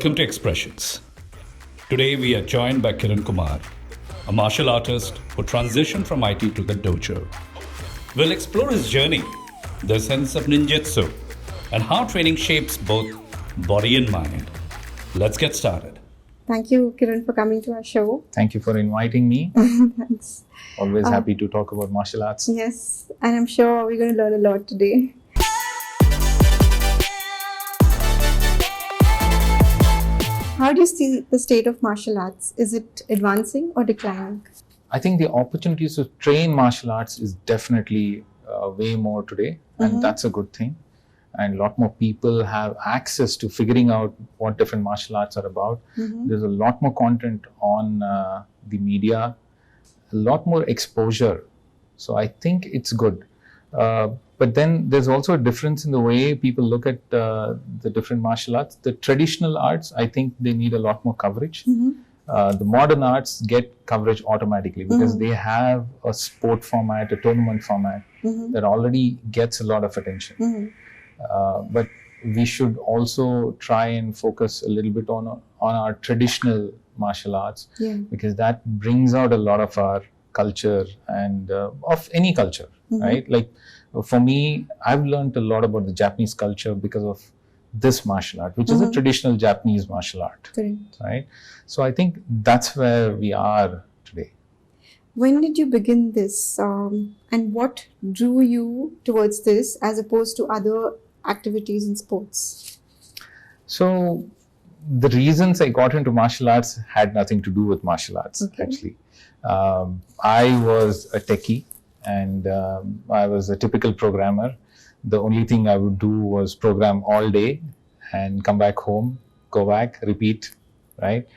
Welcome to Expressions. Today we are joined by Kiran Kumar, a martial artist who transitioned from IT to the dojo. We'll explore his journey, the sense of ninjutsu, and how training shapes both body and mind. Let's get started. Thank you, Kiran, for coming to our show. Thank you for inviting me. Thanks. Always happy to talk about martial arts. Yes, and I'm sure we're going to learn a lot today. How do you see the state of martial arts? Is it advancing or declining? I think the opportunities to train martial arts is definitely way more today, and that's a good thing. And a lot more people have access to figuring out what different martial arts are about. There's a lot more content on the media, a lot more exposure. So I think it's good. But then there's also a difference in the way people look at the different martial arts. The traditional arts, I think they need a lot more coverage. The modern arts get coverage automatically because they have a sport format, a tournament format that already gets a lot of attention. But we should also try and focus a little bit on our traditional martial arts because that brings out a lot of our culture and of any culture, right? Like for me, I've learned a lot about the Japanese culture because of this martial art, which is a traditional Japanese martial art, right? So I think that's where we are today. When did you begin this and what drew you towards this as opposed to other activities in sports? So the reasons I got into martial arts had nothing to do with martial arts, actually. I was a techie and I was a typical programmer. The only thing I would do was program all day and come back home, go back, repeat, right?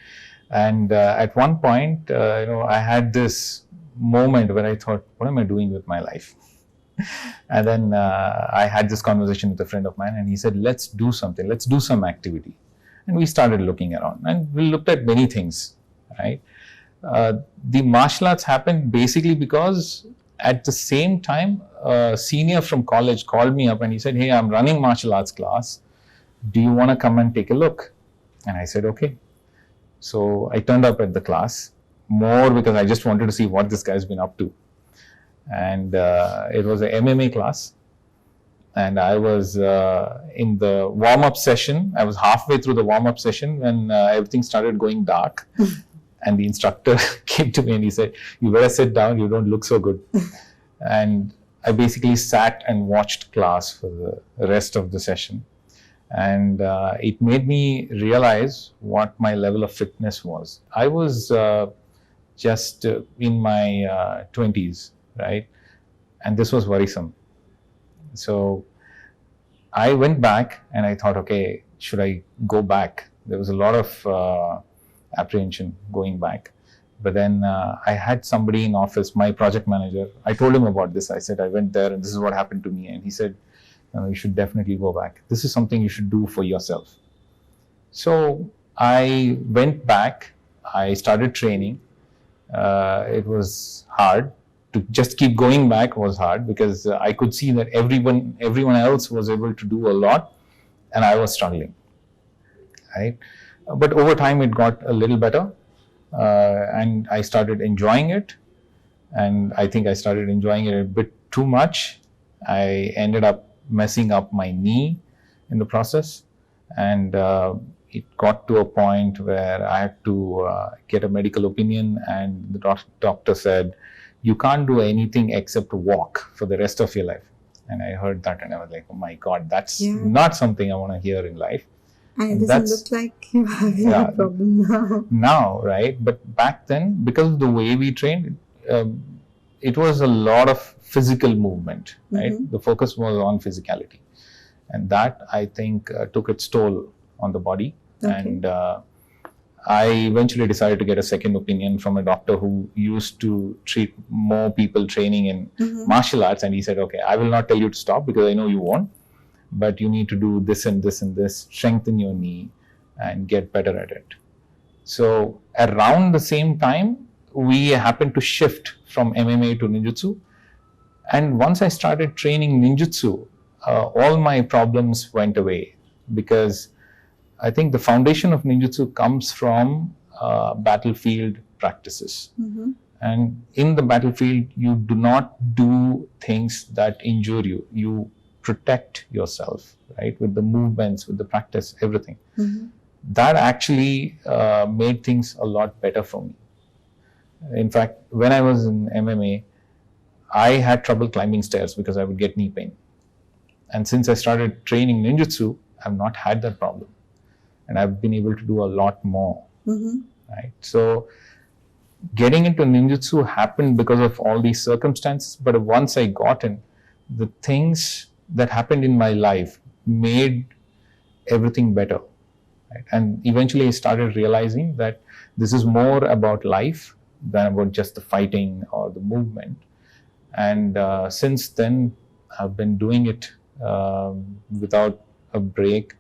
And at one point, I had this moment where I thought, what am I doing with my life? And then I had this conversation with a friend of mine and he said, let's do something, let's do some activity. And we started looking around and we looked at many things, right? The martial arts happened basically because at the same time, a senior from college called me up and he said, hey, I'm running martial arts class. Do you want to come and take a look? And I said, okay. So I turned up at the class more because I just wanted to see what this guy's been up to. And it was an MMA class. And I was in the warm-up session. I was halfway through the warm-up session when everything started going dark. And the instructor came to me and he said, you better sit down, you don't look so good. And I basically sat and watched class for the rest of the session. And it made me realize what my level of fitness was. I was just in my 20s, right? And this was worrisome. So I went back and I thought, okay, should I go back? There was a lot of apprehension going back. But then I had somebody in office, my project manager. I told him about this. I said, I went there and this is what happened to me. And he said, no, you should definitely go back. This is something you should do for yourself. So I went back. I started training. It was hard. To just keep going back was hard because I could see that everyone else was able to do a lot and I was struggling, right? But over time it got a little better and I started enjoying it, and I think I started enjoying it a bit too much. I ended up messing up my knee in the process, and it got to a point where I had to get a medical opinion, and the doctor said, you can't do anything except walk for the rest of your life. And I heard that and I was like, oh my God, that's not something I want to hear in life. And it doesn't look like you have a problem now. Now, right? But back then, because of the way we trained, it was a lot of physical movement, right? The focus was on physicality. And that, I think, took its toll on the body. And I eventually decided to get a second opinion from a doctor who used to treat more people training in martial arts. And he said, okay, I will not tell you to stop because I know you won't, but you need to do this and this and this, strengthen your knee and get better at it. So around the same time, we happened to shift from MMA to Ninjutsu. And once I started training Ninjutsu, all my problems went away because I think the foundation of ninjutsu comes from battlefield practices. Mm-hmm. And in the battlefield, you do not do things that injure you. You protect yourself, right? With the movements, with the practice, everything. Mm-hmm. That actually made things a lot better for me. In fact, when I was in MMA, I had trouble climbing stairs because I would get knee pain. And since I started training ninjutsu, I've not had that problem. And I've been able to do a lot more, Mm-hmm. right? So getting into ninjutsu happened because of all these circumstances. But once I got in, the things that happened in my life made everything better. Right? And eventually I started realizing that this is more about life than about just the fighting or the movement. And since then, I've been doing it without a break.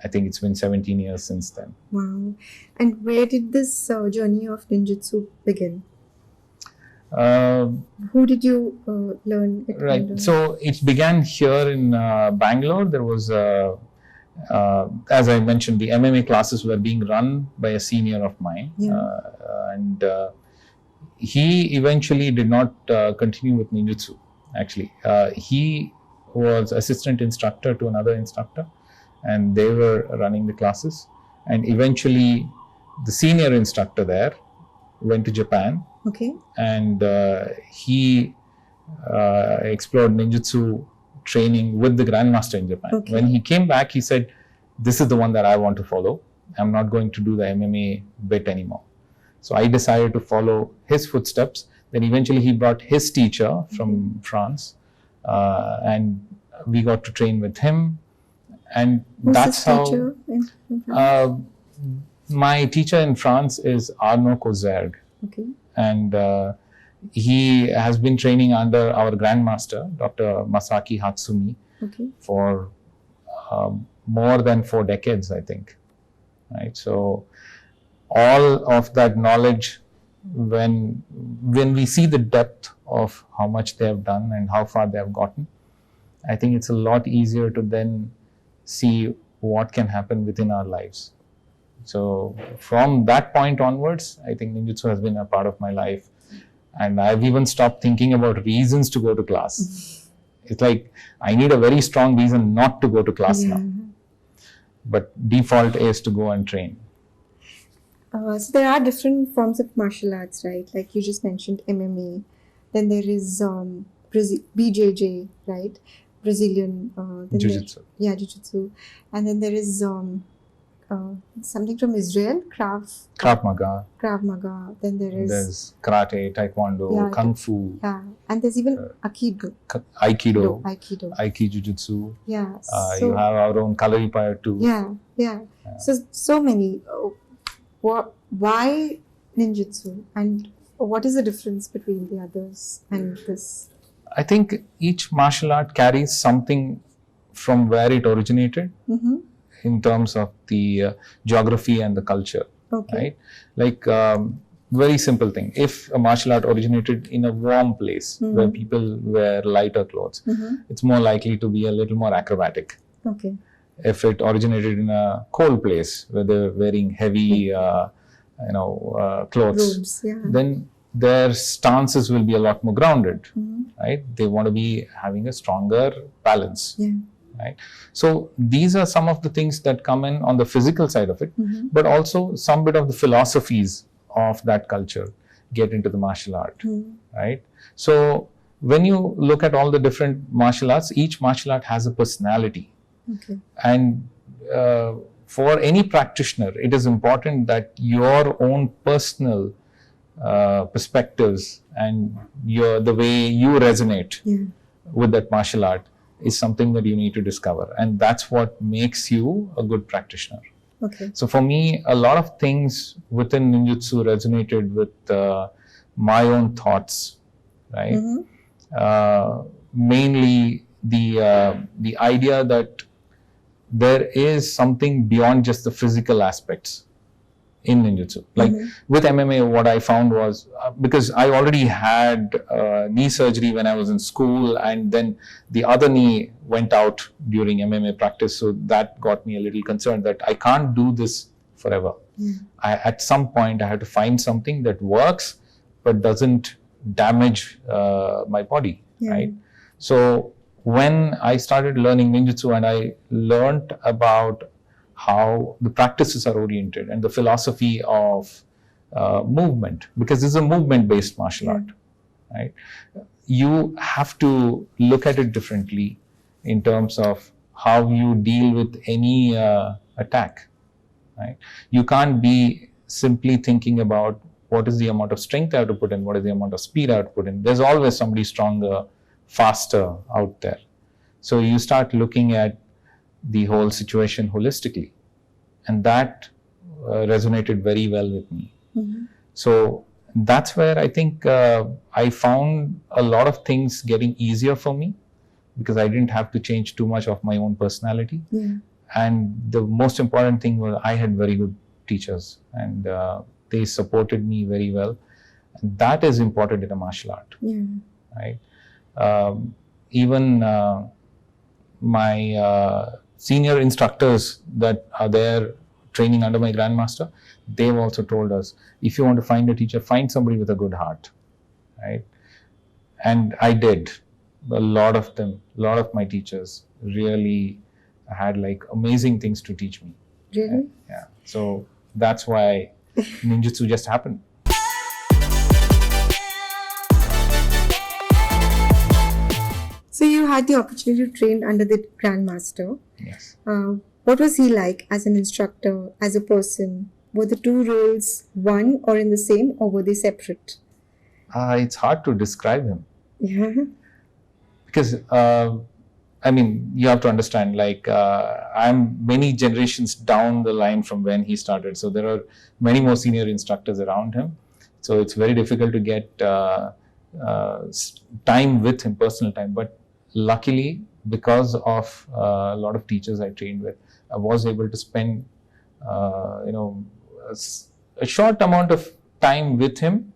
I think it's been 17 years since then. Wow. And where did this journey of ninjutsu begin? Who did you learn it Right. under? So it began here in Bangalore. There was, as I mentioned, the MMA classes were being run by a senior of mine. Yeah. And he eventually did not continue with ninjutsu, actually. He was assistant instructor to another instructor, and they were running the classes. And eventually, the senior instructor there went to Japan, Okay. and he explored ninjutsu training with the grandmaster in Japan. Okay. When he came back, he said, "This is the one that I want to follow. I'm not going to do the MMA bit anymore." So I decided to follow his footsteps. Then eventually he brought his teacher from France, and we got to train with him. And Who's that's this how teacher in France? my teacher in France is Arnaud Kozerg. Okay. And he has been training under our grandmaster, Dr. Masaki Hatsumi, Okay. for more than 4 decades, I think. Right. So all of that knowledge, when we see the depth of how much they have done and how far they have gotten, I think it's a lot easier to then see what can happen within our lives. So from that point onwards, I think ninjutsu has been a part of my life. And I've even stopped thinking about reasons to go to class. It's like, I need a very strong reason not to go to class Yeah. now. But default is to go and train. So there are different forms of martial arts, right? Like you just mentioned MMA. Then there is BJJ, right? Brazilian. Then Jiu-jitsu. Yeah, Jiu-Jitsu. And then there is something from Israel, Krav Maga. Krav Maga. Then there is There's karate, taekwondo, Yeah, kung fu, yeah, and there's even Aikido. aikido, Aikido. aiki-jujutsu. Yeah. You have our own Kalaripaya too. Yeah. So many. Why ninjutsu, and what is the difference between the others and this? I think each martial art carries something from where it originated Mm-hmm. in terms of the geography and the culture, Okay. right? Like, very simple thing. If a martial art originated in a warm place where people wear lighter clothes, Mm-hmm. it's more likely to be a little more acrobatic. Okay. If it originated in a cold place where they're wearing heavy, clothes, Robes. Yeah. then their stances will be a lot more grounded, Mm-hmm. right? They want to be having a stronger balance, Yeah. right? So these are some of the things that come in on the physical side of it, Mm-hmm. but also some bit of the philosophies of that culture get into the martial art, Mm-hmm. right? So when you look at all the different martial arts, each martial art has a personality. Okay. And for any practitioner, it is important that your own personal perspectives and the way you resonate Yeah. with that martial art is something that you need to discover. And that's what makes you a good practitioner. Okay. So for me, a lot of things within ninjutsu resonated with my own thoughts, right? Mm-hmm. Mainly the idea that there is something beyond just the physical aspects, in ninjutsu. Like with MMA, what I found was because I already had knee surgery when I was in school, and then the other knee went out during MMA practice. So that got me a little concerned that I can't do this forever. At some point, I had to find something that works but doesn't damage my body, right? So when I started learning ninjutsu and I learned about how the practices are oriented and the philosophy of movement, because this is a movement-based martial art, right? You have to look at it differently in terms of how you deal with any attack, right? You can't be simply thinking about what is the amount of strength I have to put in, what is the amount of speed I have to put in. There's always somebody stronger, faster out there. So you start looking at the whole situation holistically, and that resonated very well with me. So that's where I think I found a lot of things getting easier for me, because I didn't have to change too much of my own personality. And the most important thing was I had very good teachers, and they supported me very well. And that is important in a martial art, right? Even my senior instructors that are there training under my grandmaster, they've also told us, if you want to find a teacher, find somebody with a good heart, right? And I did. A lot of them, a lot of my teachers really had like amazing things to teach me. Really? Yeah. So that's why ninjutsu just happened. So you had the opportunity to train under the grandmaster. Yes. What was he like as an instructor, as a person? Were the two roles one or in the same, or were they separate? It's hard to describe him. Yeah. Because I mean, you have to understand, like I'm many generations down the line from when he started, so there are many more senior instructors around him, so it's very difficult to get time with him, personal time. But luckily, because of a lot of teachers I trained with, I was able to spend a short amount of time with him,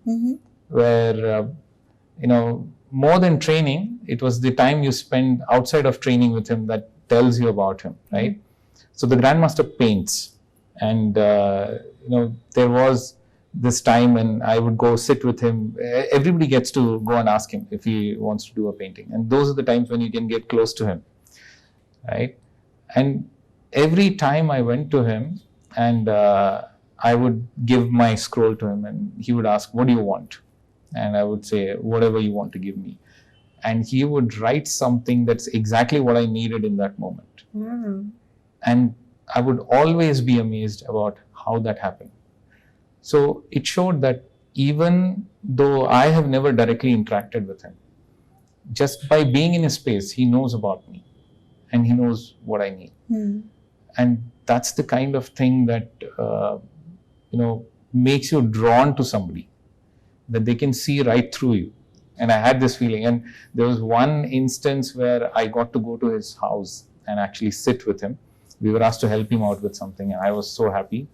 where more than training, it was the time you spend outside of training with him that tells you about him, right? So the grandmaster paints, and there was this time when I would go sit with him. Everybody gets to go and ask him if he wants to do a painting, and those are the times when you can get close to him, right? And every time I went to him, and I would give my scroll to him, and he would ask, "What do you want?" And I would say, "Whatever you want to give me." And he would write something that's exactly what I needed in that moment. Wow. And I would always be amazed about how that happened. So it showed that even though I have never directly interacted with him, just by being in his space, he knows about me and he knows what I need. And that's the kind of thing that makes you drawn to somebody, that they can see right through you. And I had this feeling. And there was one instance where I got to go to his house and actually sit with him. We were asked to help him out with something, and I was so happy.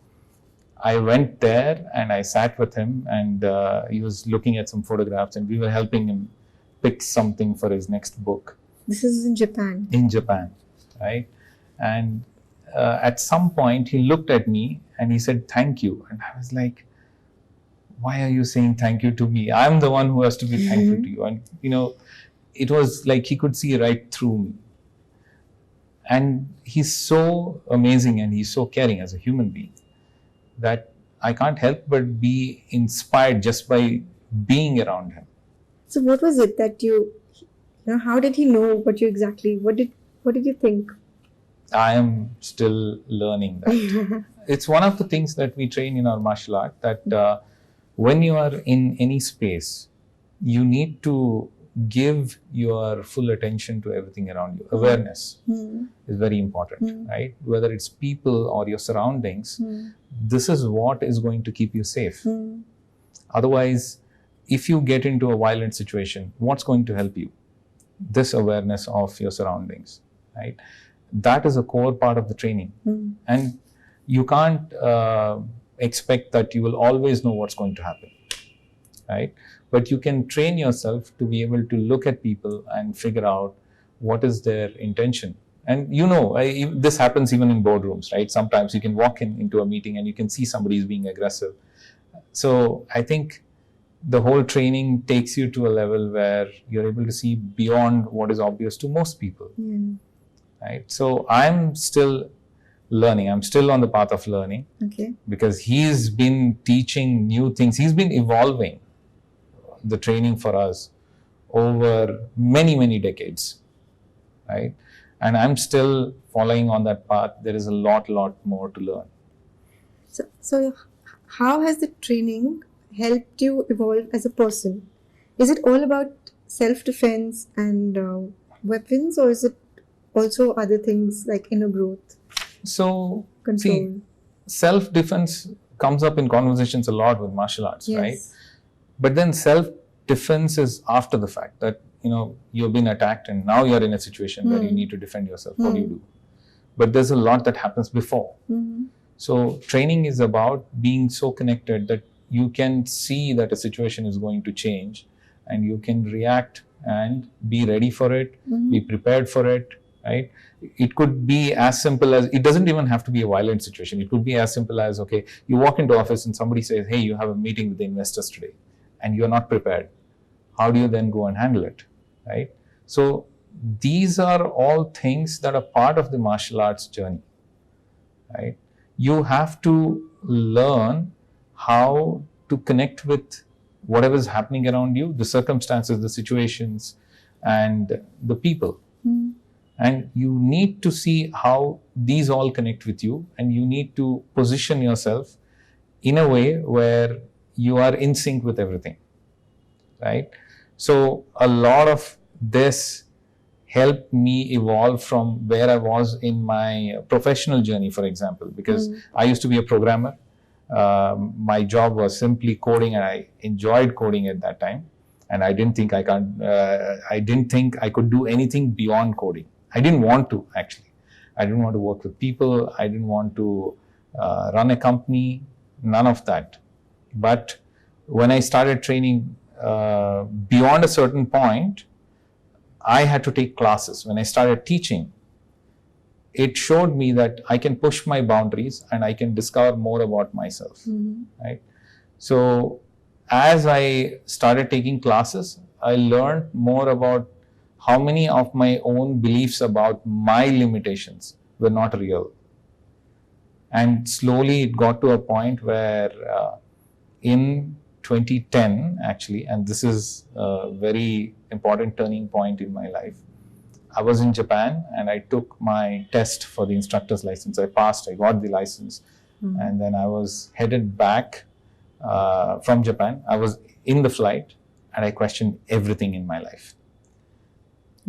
I went there and I sat with him, and he was looking at some photographs, and we were helping him pick something for his next book. This is in Japan. In Japan, right? And at some point, he looked at me and he said, "Thank you." And I was like, "Why are you saying thank you to me? I'm the one who has to be thankful to you." And, it was like he could see right through me. And he's so amazing and he's so caring as a human being that I can't help but be inspired just by being around him. So what was it that how did he know what did you think? I am still learning that. It's one of the things that we train in our martial art, that when you are in any space, you need to give your full attention to everything around you. Awareness is very important, right? Whether it's people or your surroundings, this is what is going to keep you safe. Otherwise, if you get into a violent situation, what's going to help you? This awareness of your surroundings, right? That is a core part of the training. And you can't expect that you will always know what's going to happen, right? But you can train yourself to be able to look at people and figure out what is their intention. And this happens even in boardrooms, right? Sometimes you can walk into a meeting and you can see somebody is being aggressive. So I think the whole training takes you to a level where you're able to see beyond what is obvious to most people, right? So I'm still learning. I'm still on the path of learning, because he's been teaching new things. He's been evolving the training for us over many, many decades, right? And I'm still following on that path. There is a lot more to learn. So how has the training helped you evolve as a person? Is it all about self-defense and weapons, or is it also other things like inner growth? So, control. See, self-defense comes up in conversations a lot with martial arts, right? But then self-defense is after the fact that, you've been attacked and now you're in a situation where you need to defend yourself. What do you do? But there's a lot that happens before. So training is about being so connected that you can see that a situation is going to change and you can react and be ready for it, be prepared for it, right? It could be as simple as, it doesn't even have to be a violent situation. It could be as simple as, okay, you walk into office and somebody says, hey, you have a meeting with the investors today, and you're not prepared. How do you then go and handle it, right? So these are all things that are part of the martial arts journey, right? You have to learn how to connect with whatever is happening around you, the circumstances, the situations, and the people. And you need to see how these all connect with you, and you need to position yourself in a way where you are in sync with everything, right? So a lot of this helped me evolve from where I was in my professional journey, for example, because I used to be a programmer. My job was simply coding, and I enjoyed coding at that time. And I didn't think I could do anything beyond coding. I didn't want to, actually. I didn't want to work with people. I didn't want to run a company, none of that. But when I started training beyond a certain point, I had to take classes. When I started teaching, it showed me that I can push my boundaries and I can discover more about myself, right? So as I started taking classes, I learned more about how many of my own beliefs about my limitations were not real. And slowly it got to a point where in 2010, actually, and this is a very important turning point in my life, I was in Japan and I took my test for the instructor's license. I passed, I got the license, and then I was headed back from Japan. I was in the flight and I questioned everything in my life.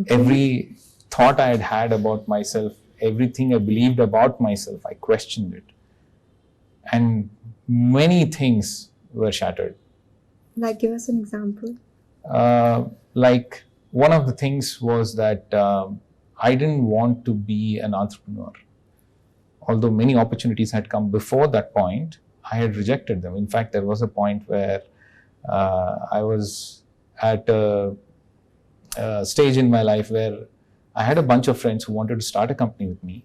Every thought I had about myself, everything I believed about myself, I questioned it. And many things were shattered. Like, give us an example. Like, one of the things was that I didn't want to be an entrepreneur. Although many opportunities had come before that point, I had rejected them. In fact, there was a point where I was at a stage in my life where I had a bunch of friends who wanted to start a company with me.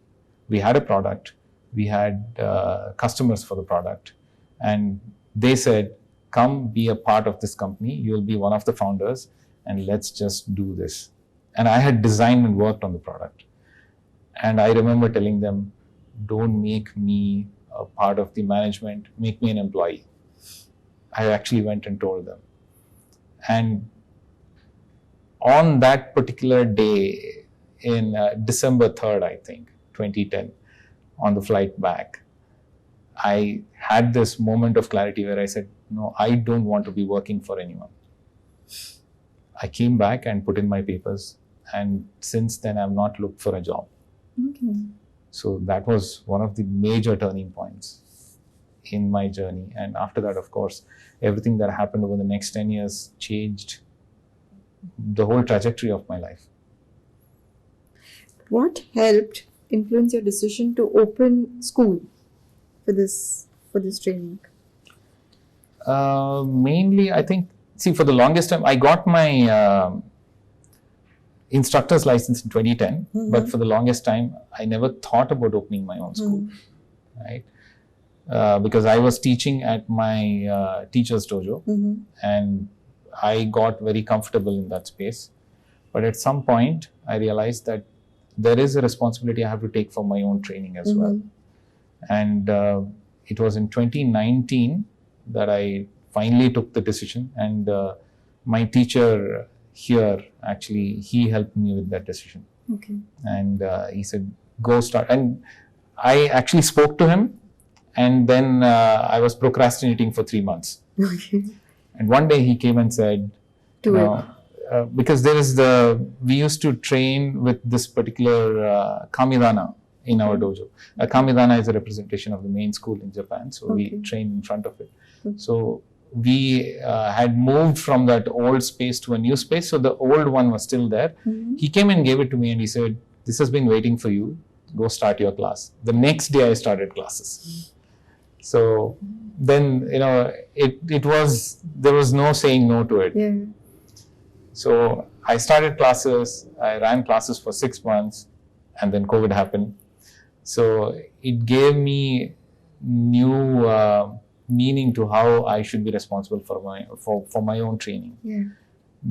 We had a product, we had customers for the product, and they said, come be a part of this company, you'll be one of the founders, and let's just do this. And I had designed and worked on the product. And I remember telling them, don't make me a part of the management, make me an employee. I actually went and told them. And on that particular day, in December 3rd, I think, 2010, on the flight back, I had this moment of clarity where I said, no, I don't want to be working for anyone. I came back and put in my papers, and since then I've not looked for a job. So that was one of the major turning points in my journey. And after that, of course, everything that happened over the next 10 years changed the whole trajectory of my life. What helped influence your decision to open school for for this training? Mainly, I think, see, for the longest time, I got my instructor's license in 2010, but for the longest time, I never thought about opening my own school, right? Because I was teaching at my teacher's dojo, and I got very comfortable in that space. But at some point, I realized that there is a responsibility I have to take for my own training as well. And it was in 2019 that I finally took the decision, and my teacher here, actually, he helped me with that decision. Okay. And he said, go start. And I actually spoke to him, and then I was procrastinating for 3 months. Okay. And one day he came and said, Do it. because we used to train with this particular kamidana in our dojo. Kamidana is a representation of the main school in Japan, so we train in front of it. So we had moved from that old space to a new space, so the old one was still there. He came and gave it to me, and he said, this has been waiting for you, go start your class. The next day I started classes. So then, there was no saying no to it. Yeah. So I started classes, I ran classes for 6 months, and then COVID happened. So it gave me new meaning to how I should be responsible for my own training. Yeah.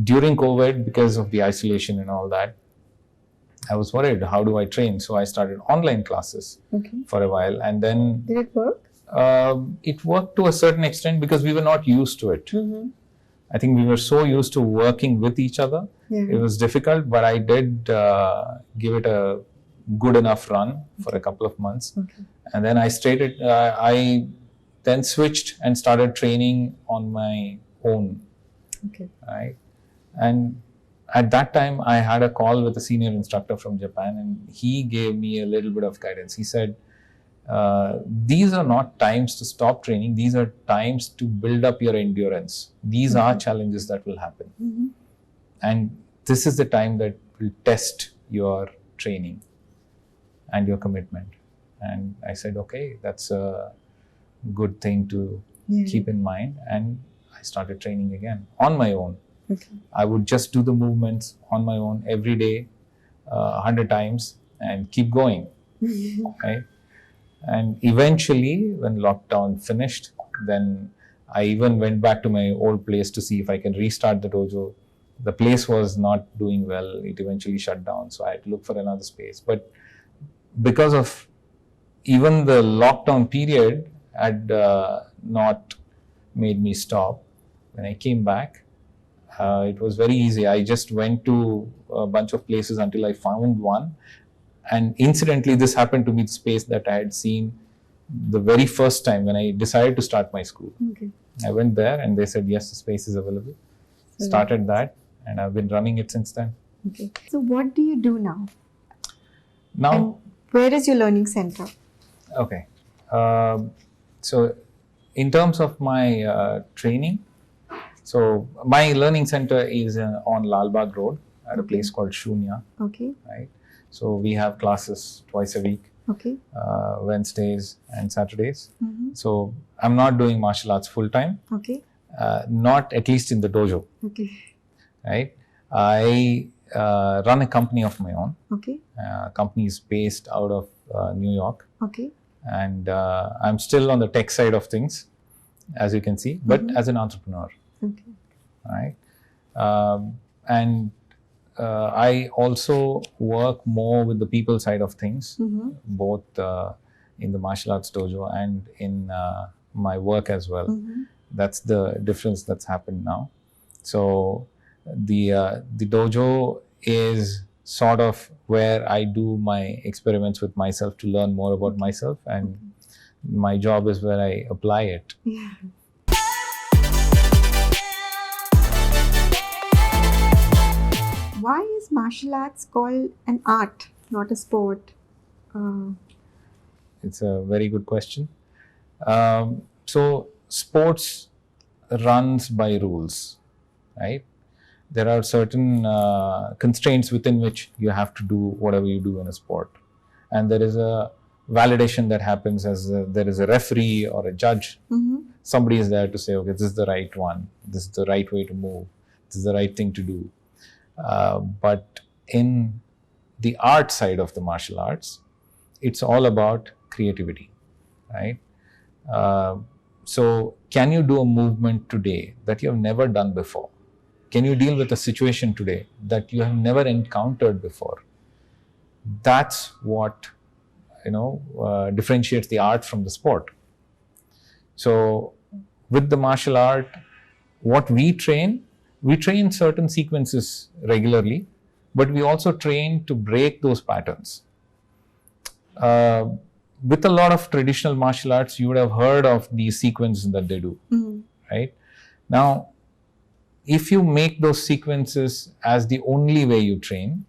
During COVID, because of the isolation and all that, I was worried, how do I train? So I started online classes for a while, and then Did it work? it worked to a certain extent because we were not used to it. I think we were so used to working with each other. Yeah. It was difficult, but I did give it a good enough run for a couple of months. And then I then switched and started training on my own. Right? And at that time, I had a call with a senior instructor from Japan, and he gave me a little bit of guidance. He said, these are not times to stop training. These are times to build up your endurance. These are challenges that will happen. And this is the time that will test your training and your commitment. And I said, okay, that's a good thing to keep in mind. And I started training again on my own. I would just do the movements on my own every day, 100 times, and keep going. Right? And eventually, when lockdown finished, then I even went back to my old place to see if I can restart the dojo. The place was not doing well. It eventually shut down, so I had to look for another space. But because of even the lockdown period had not made me stop, when I came back, it was very easy. I just went to a bunch of places until I found one. And incidentally, this happened to be the space that I had seen the very first time when I decided to start my school. I went there and they said, yes, the space is available. Started that, and I've been running it since then. So what do you do now? Now, And where is your learning center? okay. So in terms of my training, so my learning center is on Lal Bagh Road at a place called Shunya. Right? So we have classes twice a week, Wednesdays and Saturdays. So I'm not doing martial arts full time, not at least in the dojo. Right? I run a company of my own. Company is based out of New York. And I'm still on the tech side of things, as you can see, but as an entrepreneur. Right? And I also work more with the people side of things, both in the martial arts dojo and in my work as well. That's the difference that's happened now. So the dojo is sort of where I do my experiments with myself to learn more about myself, and my job is where I apply it. Why is martial arts called an art, not a sport? It's a very good question. So sports runs by rules, right? There are certain constraints within which you have to do whatever you do in a sport. And there is a validation that happens as there is a referee or a judge. Somebody is there to say, okay, this is the right one, this is the right way to move, this is the right thing to do. But in the art side of the martial arts, it's all about creativity, right? So can you do a movement today that you have never done before? Can you deal with a situation today that you have never encountered before? That's what differentiates the art from the sport. So with the martial art, what we train certain sequences regularly, but we also train to break those patterns. With a lot of traditional martial arts, you would have heard of these sequences that they do, right? Now, if you make those sequences as the only way you train,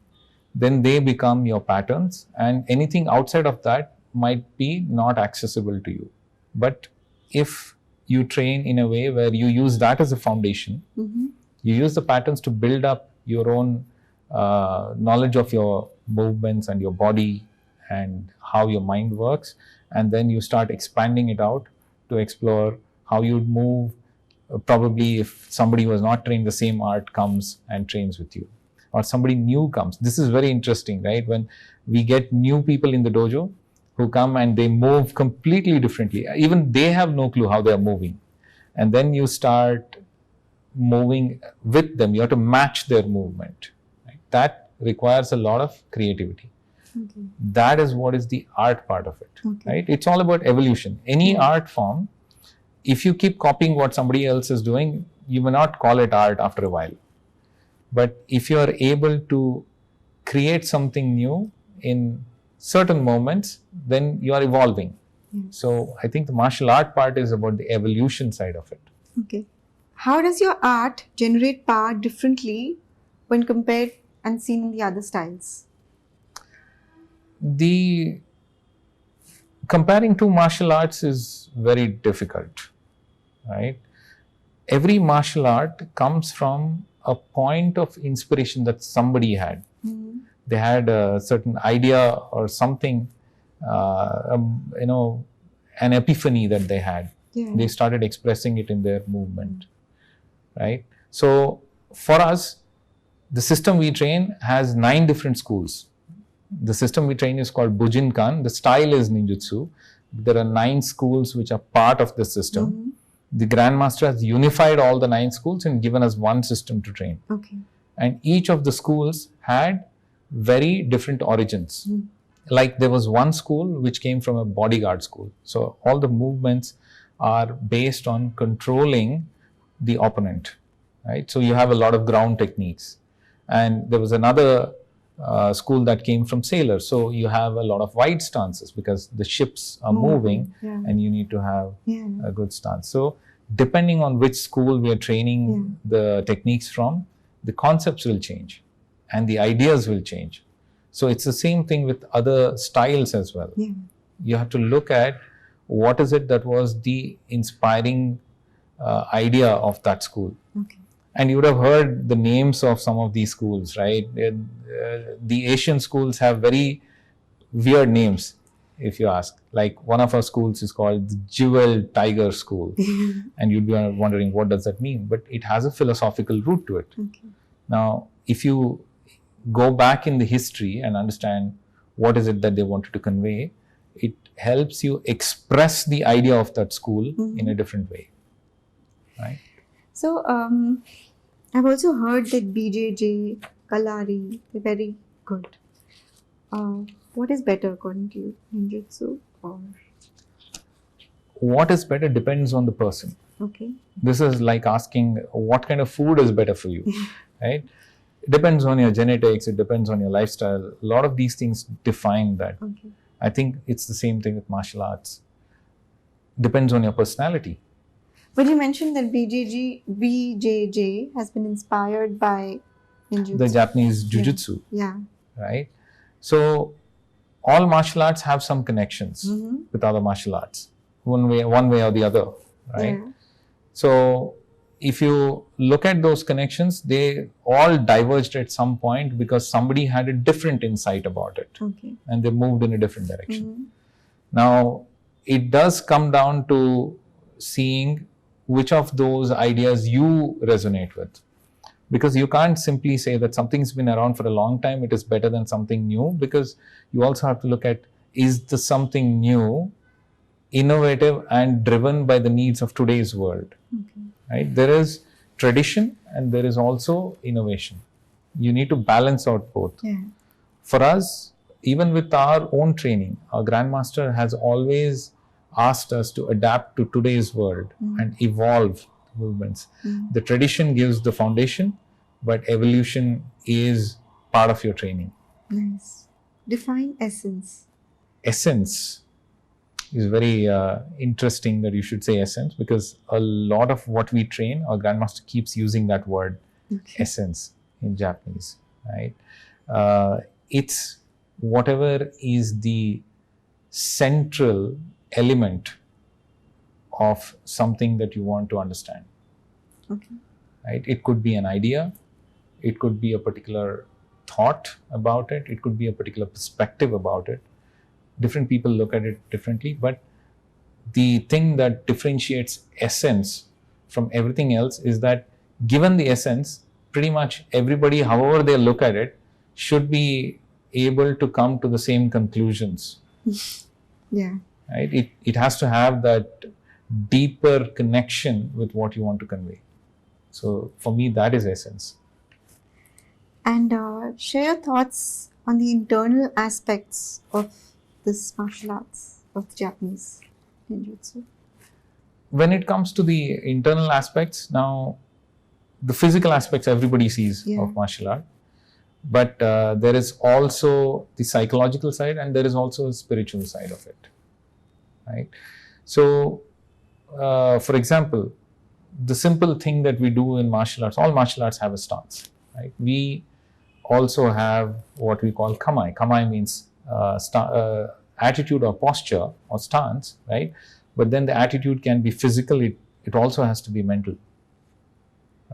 then they become your patterns, and anything outside of that might be not accessible to you. But if you train in a way where you use that as a foundation, you use the patterns to build up your own knowledge of your movements and your body and how your mind works, and then you start expanding it out to explore how you'd move. Probably if somebody who has not trained the same art comes and trains with you, or somebody new comes. This is very interesting, right? When we get new people in the dojo who come and they move completely differently, even they have no clue how they are moving, and then you start moving with them. You have to match their movement, right? That requires a lot of creativity. That is what is the art part of it, right? It's all about evolution. Any art form, if you keep copying what somebody else is doing, you may not call it art after a while. But if you are able to create something new in certain moments, then you are evolving. So I think the martial art part is about the evolution side of it. Okay. How does your art generate power differently when compared and seen in the other styles? The comparing two martial arts is very difficult, right? Every martial art comes from a point of inspiration that somebody had. They had a certain idea or something, an epiphany that they had. They started expressing it in their movement, right? So for us, the system we train has 9 different schools. The system we train is called Bujinkan. The style is Ninjutsu. There are 9 schools which are part of the system. The grandmaster has unified all the 9 schools and given us one system to train. And each of the schools had very different origins. Like there was one school which came from a bodyguard school. So all the movements are based on controlling the opponent, right? So you have a lot of ground techniques. And there was another school that came from sailors. So you have a lot of wide stances because the ships are moving and you need to have a good stance. So depending on which school we are training the techniques from, the concepts will change and the ideas will change. So it's the same thing with other styles as well. You have to look at what is it that was the inspiring idea of that school. And you would have heard the names of some of these schools, right? The Asian schools have very weird names, if you ask. Like one of our schools is called the Jewel Tiger School. And you'd be wondering, what does that mean? But it has a philosophical root to it. Now, if you go back in the history and understand what is it that they wanted to convey, it helps you express the idea of that school in a different way, right? So, I've also heard that BJJ, Kalari, they're very good. What is better according to you, Ninjutsu or? What is better depends on the person. This is like asking what kind of food is better for you, right? It depends on your genetics, it depends on your lifestyle. A lot of these things define that. I think it's the same thing with martial arts. Depends on your personality. But you mentioned that BJJ has been inspired by Ninjutsu. The Japanese Jujutsu. Right? So, all martial arts have some connections with other martial arts. One way or the other, right? So, if you look at those connections, they all diverged at some point because somebody had a different insight about it. And they moved in a different direction. Now, it does come down to seeing which of those ideas you resonate with. Because you can't simply say that something's been around for a long time, it is better than something new, because you also have to look at, is the something new innovative and driven by the needs of today's world? Right? There is tradition and there is also innovation. You need to balance out both. Yeah. For us, even with our own training, our grandmaster has always asked us to adapt to today's world and evolve movements. The tradition gives the foundation, but evolution is part of your training. Nice. Define essence. Essence is very interesting that you should say essence, because a lot of what we train, our grandmaster keeps using that word, essence, in Japanese, right? It's whatever is the central element of something that you want to understand. Okay. Right? It could be an idea, it could be a particular thought about it, it could be a particular perspective about it. Different people look at it differently, but the thing that differentiates essence from everything else is that given the essence, pretty much everybody, however they look at it, should be able to come to the same conclusions. Yeah. Right? It has to have that deeper connection with what you want to convey. So for me, that is essence. And share your thoughts on the internal aspects of this martial arts, of the Japanese Ninjutsu. When it comes to the internal aspects, now the physical aspects everybody sees of martial art, but there is also the psychological side and there is also a spiritual side of it, right? So, for example, the simple thing that we do in martial arts, all martial arts have a stance, right? We also have what we call kamai. Kamai means attitude or posture or stance, right? But then the attitude can be physical, it also has to be mental,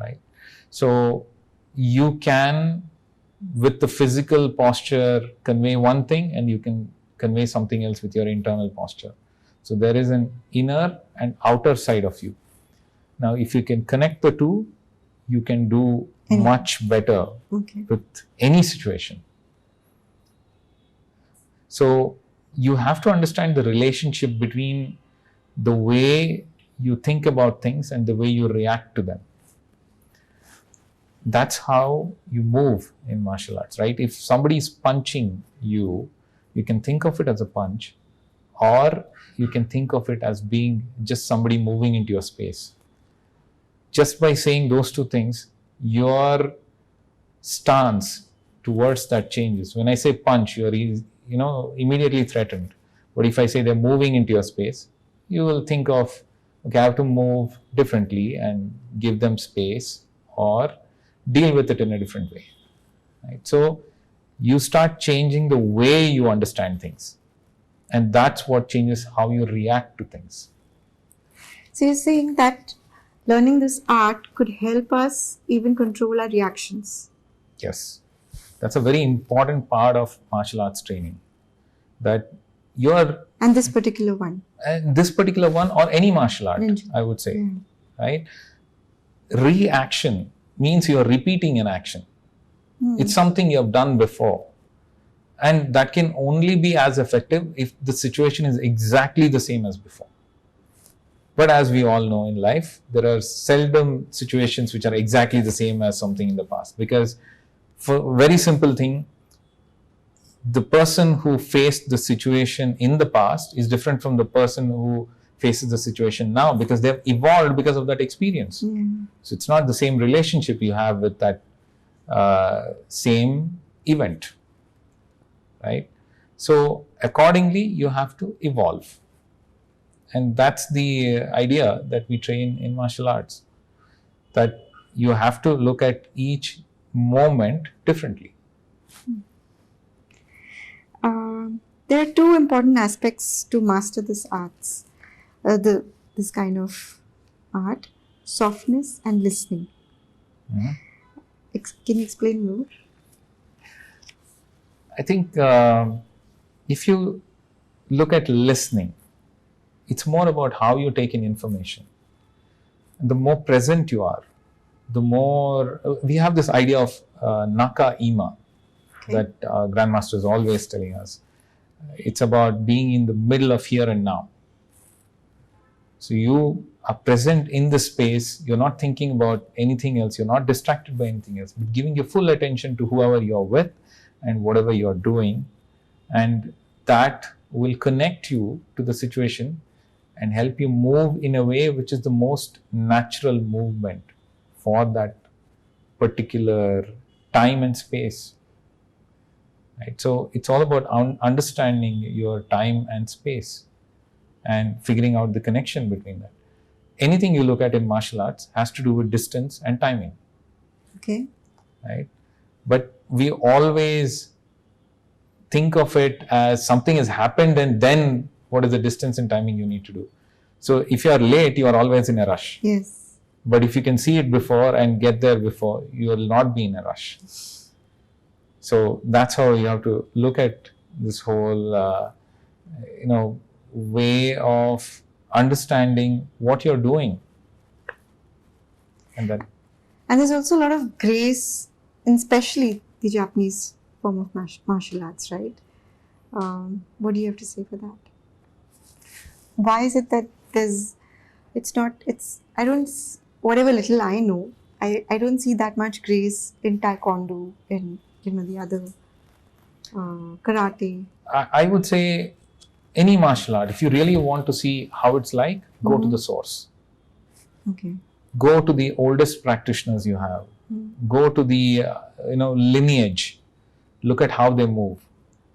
right? So you can, with the physical posture, convey one thing and you can convey something else with your internal posture. So there is an inner and outer side of you. Now, if you can connect the two, you can do much better with any situation. So you have to understand the relationship between the way you think about things and the way you react to them. That's how you move in martial arts, right? If somebody is punching you, you can think of it as a punch, or you can think of it as being just somebody moving into your space. Just by saying those two things, your stance towards that changes. When I say punch, you're immediately threatened. But if I say they're moving into your space, you will think of, okay, I have to move differently and give them space or deal with it in a different way. Right? So you start changing the way you understand things. And that's what changes how you react to things. So you're saying that learning this art could help us even control our reactions. Yes. That's a very important part of martial arts training. That you're... And this particular one. And this particular one, or any martial art, I would say. Right? Reaction means you're repeating an action. It's something you have done before. And that can only be as effective if the situation is exactly the same as before. But as we all know in life, there are seldom situations which are exactly the same as something in the past. Because for a very simple thing, the person who faced the situation in the past is different from the person who faces the situation now, because they've evolved because of that experience. So it's not the same relationship you have with that same event, right? So accordingly, you have to evolve. And that's the idea that we train in martial arts, that you have to look at each moment differently. There are two important aspects to master this arts, this kind of art: softness and listening. Can you explain more? I think if you look at listening. It's more about how you take in information. And the more present you are, the more we have this idea of Naka Ima that grandmaster is always telling us. It's about being in the middle of here and now. So you are present in the space. You're not thinking about anything else. You're not distracted by anything else, but giving your full attention to whoever you're with and whatever you're doing. And that will connect you to the situation and help you move in a way which is the most natural movement for that particular time and space. Right? So it's all about understanding your time and space and figuring out the connection between that. Anything you look at in martial arts has to do with distance and timing. Okay. Right? But we always think of it as something has happened and then what is the distance and timing you need to do. So if you are late, you are always in a rush. Yes. But if you can see it before and get there before, you will not be in a rush. So that's how you have to look at this whole, way of understanding what you're doing. And there's also a lot of grace, in especially the Japanese form of martial arts, right? What do you have to say for that? Why is it that whatever little I know, I don't see that much grace in Taekwondo, in the other karate. I would say any martial art, if you really want to see how it's like, go to the source. Okay. Go to the oldest practitioners you have. Go to the lineage. Look at how they move,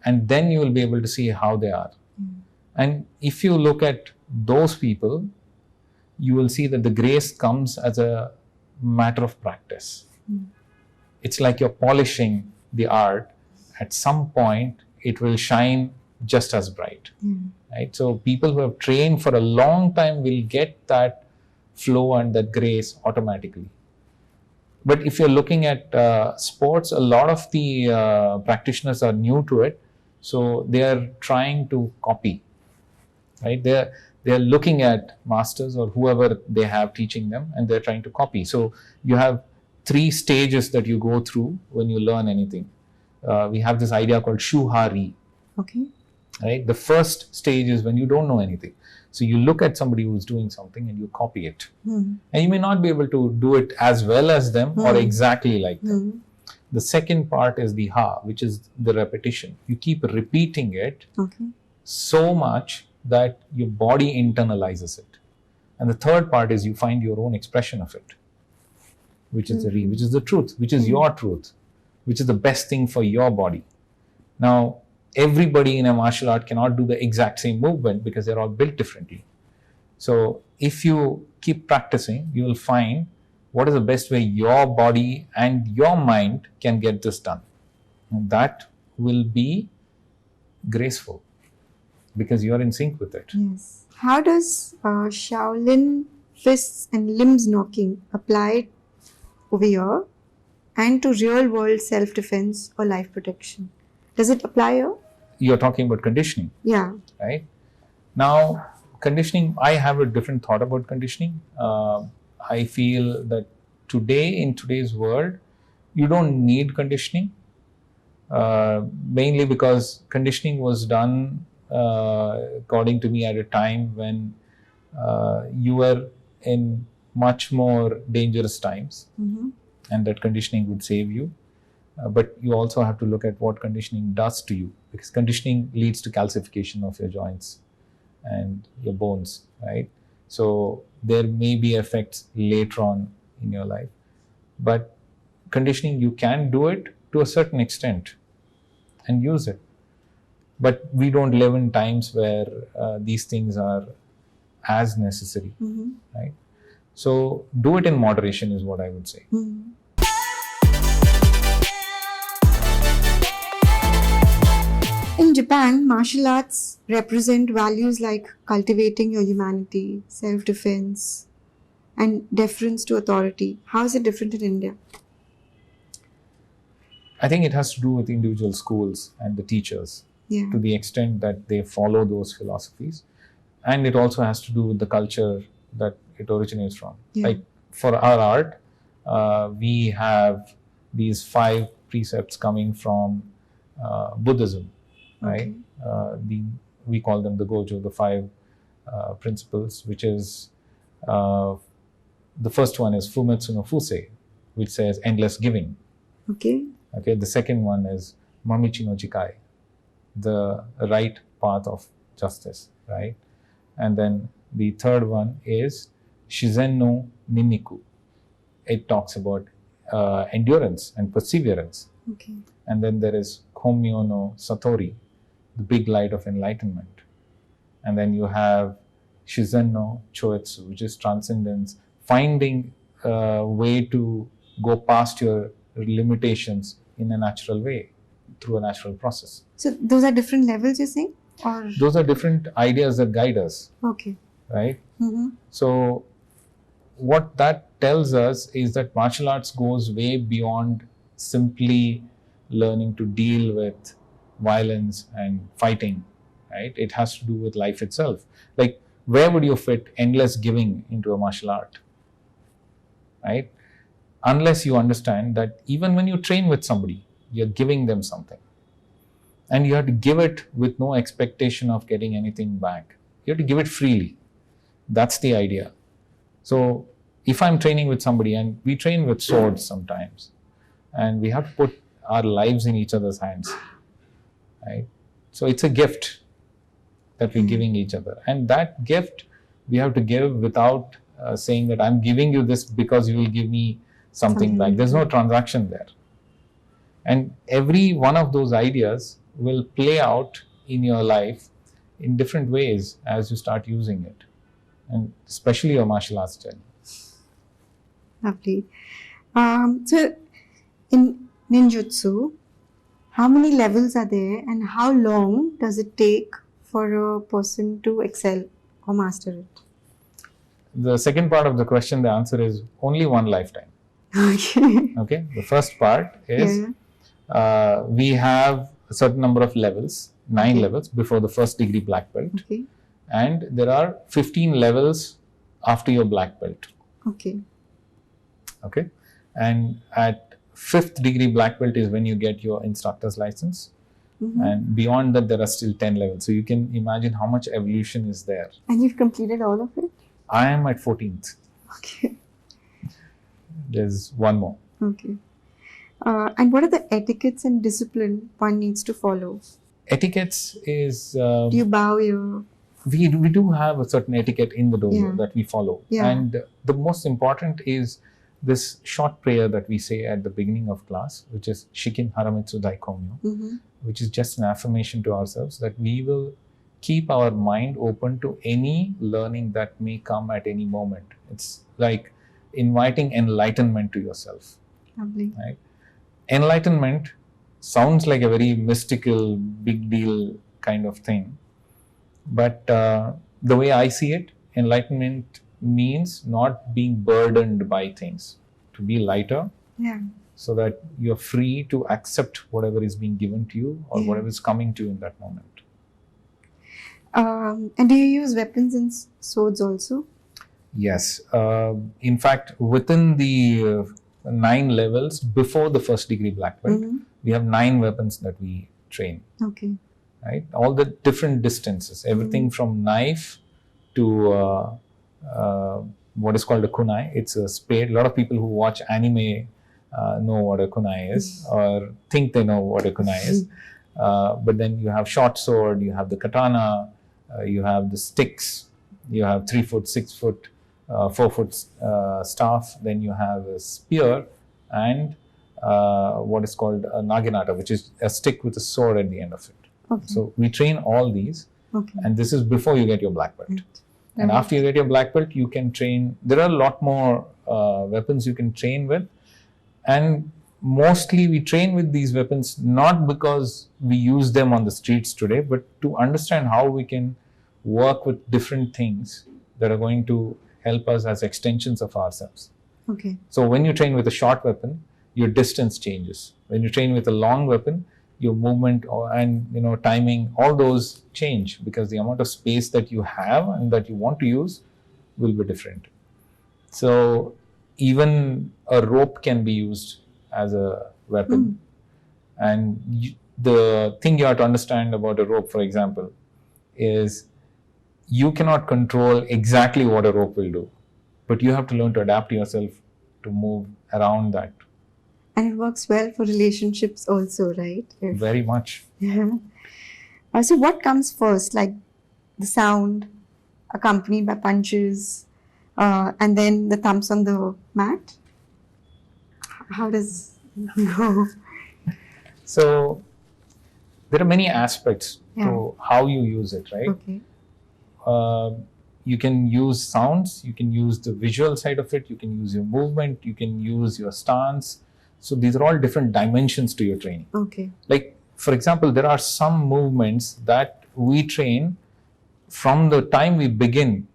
and then you will be able to see how they are. And if you look at those people, you will see that the grace comes as a matter of practice. It's like you're polishing the art. At some point, it will shine just as bright. Right? So people who have trained for a long time will get that flow and that grace automatically. But if you're looking at sports, a lot of the practitioners are new to it, so they are trying to copy. Right? They're looking at masters or whoever they have teaching them, and they're trying to copy. So you have 3 stages that you go through when you learn anything. We have this idea called shuhari. Okay. Right? The first stage is when you don't know anything. So you look at somebody who's doing something and you copy it. And you may not be able to do it as well as them or exactly like them. The second part is the ha, which is the repetition. You keep repeating it so much that your body internalizes it. And the third part is you find your own expression of it, which is which is the truth, which is your truth, which is the best thing for your body. Now, everybody in a martial art cannot do the exact same movement because they're all built differently. So if you keep practicing, you will find what is the best way your body and your mind can get this done. And that will be graceful because you're in sync with it. Yes. How does Shaolin fists and limbs knocking apply over here and to real world self-defense or life protection? Does it apply here? You're talking about conditioning. Yeah. Right? Now, conditioning, I have a different thought about conditioning. I feel that in today's world, you don't need conditioning, mainly because conditioning was done, according to me, at a time when you were in much more dangerous times, and that conditioning would save you. But you also have to look at what conditioning does to you, because conditioning leads to calcification of your joints and your bones, right? So there may be effects later on in your life, but conditioning, you can do it to a certain extent and use it. But we don't live in times where these things are as necessary, right? So do it in moderation is what I would say. In Japan, martial arts represent values like cultivating your humanity, self-defense, and deference to authority. How is it different in India? I think it has to do with individual schools and the teachers. Yeah. to the extent that they follow those philosophies. And it also has to do with the culture that it originates from. Yeah. Like for our art, we have these 5 precepts coming from Buddhism, right? We call them the Gojo, the 5 principles, which is the first one is Fumetsu no Fusei, which says endless giving. Okay. Okay. The second one is Mamichi no Jikai, the right path of justice, right? And then the third one is Shizen no Ninniku. It talks about endurance and perseverance. Okay. And then there is Komyo no Satori, the big light of enlightenment. And then you have Shizen no Choetsu, which is transcendence, finding a way to go past your limitations in a natural way, through a natural process. So those are different levels, you're saying? Or Those are different ideas that guide us, okay. right? Mm-hmm. So what that tells us is that martial arts goes way beyond simply learning to deal with violence and fighting, right? It has to do with life itself. Like, where would you fit endless giving into a martial art, right? Unless you understand that even when you train with somebody, you're giving them something. And you have to give it with no expectation of getting anything back. You have to give it freely. That's the idea. So if I'm training with somebody, and we train with swords sometimes, and we have to put our lives in each other's hands, right? So it's a gift that we're giving each other. And that gift we have to give without saying that I'm giving you this because you will give me something back. There's no transaction there. And every one of those ideas will play out in your life in different ways as you start using it, and especially your martial arts journey. Lovely. So in Ninjutsu, how many levels are there and how long does it take for a person to excel or master it? The second part of the question, the answer is only one lifetime. Okay. Okay. The first part is we have a certain number of levels, 9 levels before the first degree black belt. Okay. And there are 15 levels after your black belt. Okay. Okay. And at 5th degree black belt is when you get your instructor's license. Mm-hmm. And beyond that, there are still 10 levels. So you can imagine how much evolution is there. And you've completed all of it? I am at 14th. Okay. There's one more. Okay. And what are the etiquettes and discipline one needs to follow? Etiquettes is... Do you bow your... We do have a certain etiquette in the dojo that we follow. Yeah. And the most important is this short prayer that we say at the beginning of class, which is Shikin Haramitsu Daikomyo, which is just an affirmation to ourselves that we will keep our mind open to any learning that may come at any moment. It's like inviting enlightenment to yourself. Lovely. Right? Enlightenment sounds like a very mystical, big deal kind of thing. But the way I see it, enlightenment means not being burdened by things, to be lighter, so that you're free to accept whatever is being given to you or whatever is coming to you in that moment. And do you use weapons and swords also? Yes. In fact, within the 9 levels before the first degree black belt, we have 9 weapons that we train. Okay. Right? All the different distances, everything from knife to what is called a kunai. It's a spade. A lot of people who watch anime know what a kunai is or think they know what a kunai is. But then you have short sword, you have the katana, you have the sticks, you have 3 foot, 6 foot, 4 foot staff, then you have a spear and what is called a naginata, which is a stick with a sword at the end of it. Okay. So we train all these, and this is before you get your black belt. And after you get your black belt, you can train. There are a lot more weapons you can train with, and mostly we train with these weapons not because we use them on the streets today, but to understand how we can work with different things that are going to help us as extensions of ourselves. Okay. So when you train with a short weapon, your distance changes. When you train with a long weapon, your movement and timing, all those change because the amount of space that you have and that you want to use will be different. So even a rope can be used as a weapon. And the thing you have to understand about a rope, for example, is you cannot control exactly what a rope will do, but you have to learn to adapt yourself to move around that. And it works well for relationships also, right? Very much. Yeah. So what comes first, like the sound accompanied by punches, and then the thumps on the mat? How does it go? So there are many aspects to how you use it, right? Okay. You can use sounds, you can use the visual side of it, you can use your movement, you can use your stance. So these are all different dimensions to your training. Okay. Like, for example, there are some movements that we train from the time we begin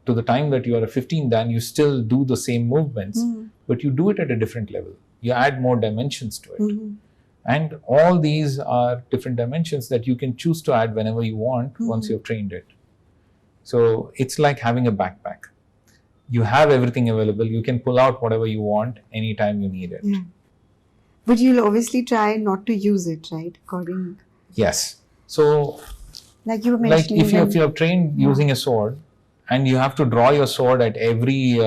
to the time that you are a 15 dan, you still do the same movements, but you do it at a different level. You add more dimensions to it. And all these are different dimensions that you can choose to add whenever you want once you've trained it. So it's like having a backpack. You have everything available. You can pull out whatever you want anytime you need it. Yeah. But you'll obviously try not to use it, right? According. Yes. So, like you were like mentioning. if you have trained using a sword and you have to draw your sword at every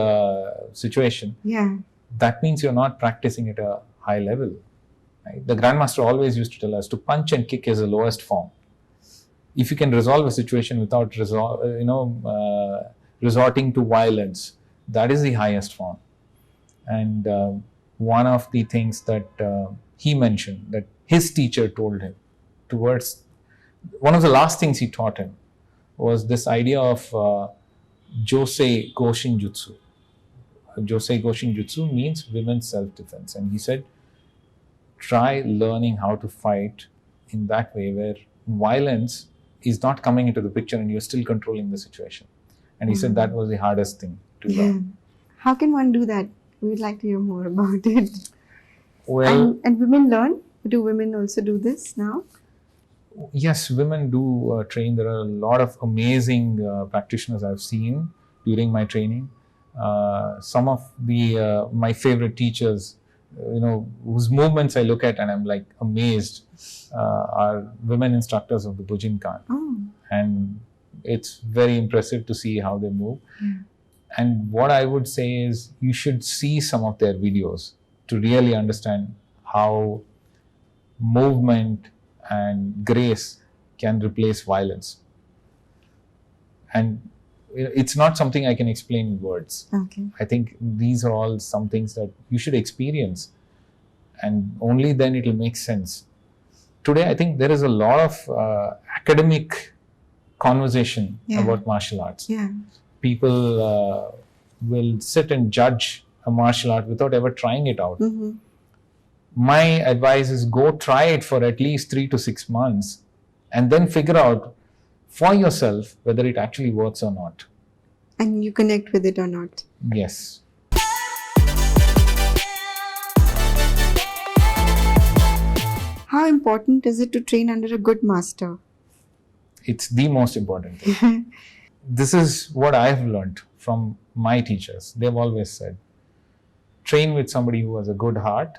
situation, that means you're not practicing at a high level. Right? The grandmaster always used to tell us to punch and kick is the lowest form. If you can resolve a situation without resorting to violence, that is the highest form. And one of the things that he mentioned that his teacher told him, towards one of the last things he taught him was this idea of Josei Goshin Jutsu. Josei Goshin Jutsu means women's self-defense. And he said, try learning how to fight in that way where violence is not coming into the picture and you're still controlling the situation. And he said that was the hardest thing to learn. How can one do that? We'd like to hear more about it. Well, and women learn? Do women also do this now? Yes, women do train. There are a lot of amazing practitioners I've seen during my training. Some of the my favorite teachers, whose movements I look at and I'm like amazed, are women instructors of the Bujinkan. And it's very impressive to see how they move. And what I would say is you should see some of their videos to really understand how movement and grace can replace violence. And it's not something I can explain in words. Okay. I think these are all some things that you should experience, and only then it will make sense. Today, I think there is a lot of academic conversation about martial arts. People will sit and judge a martial art without ever trying it out. My advice is go try it for at least 3 to 6 months and then figure out for yourself whether it actually works or not. And you connect with it or not. Yes. How important is it to train under a good master? It's the most important thing. This is what I've learned from my teachers. They've always said, train with somebody who has a good heart.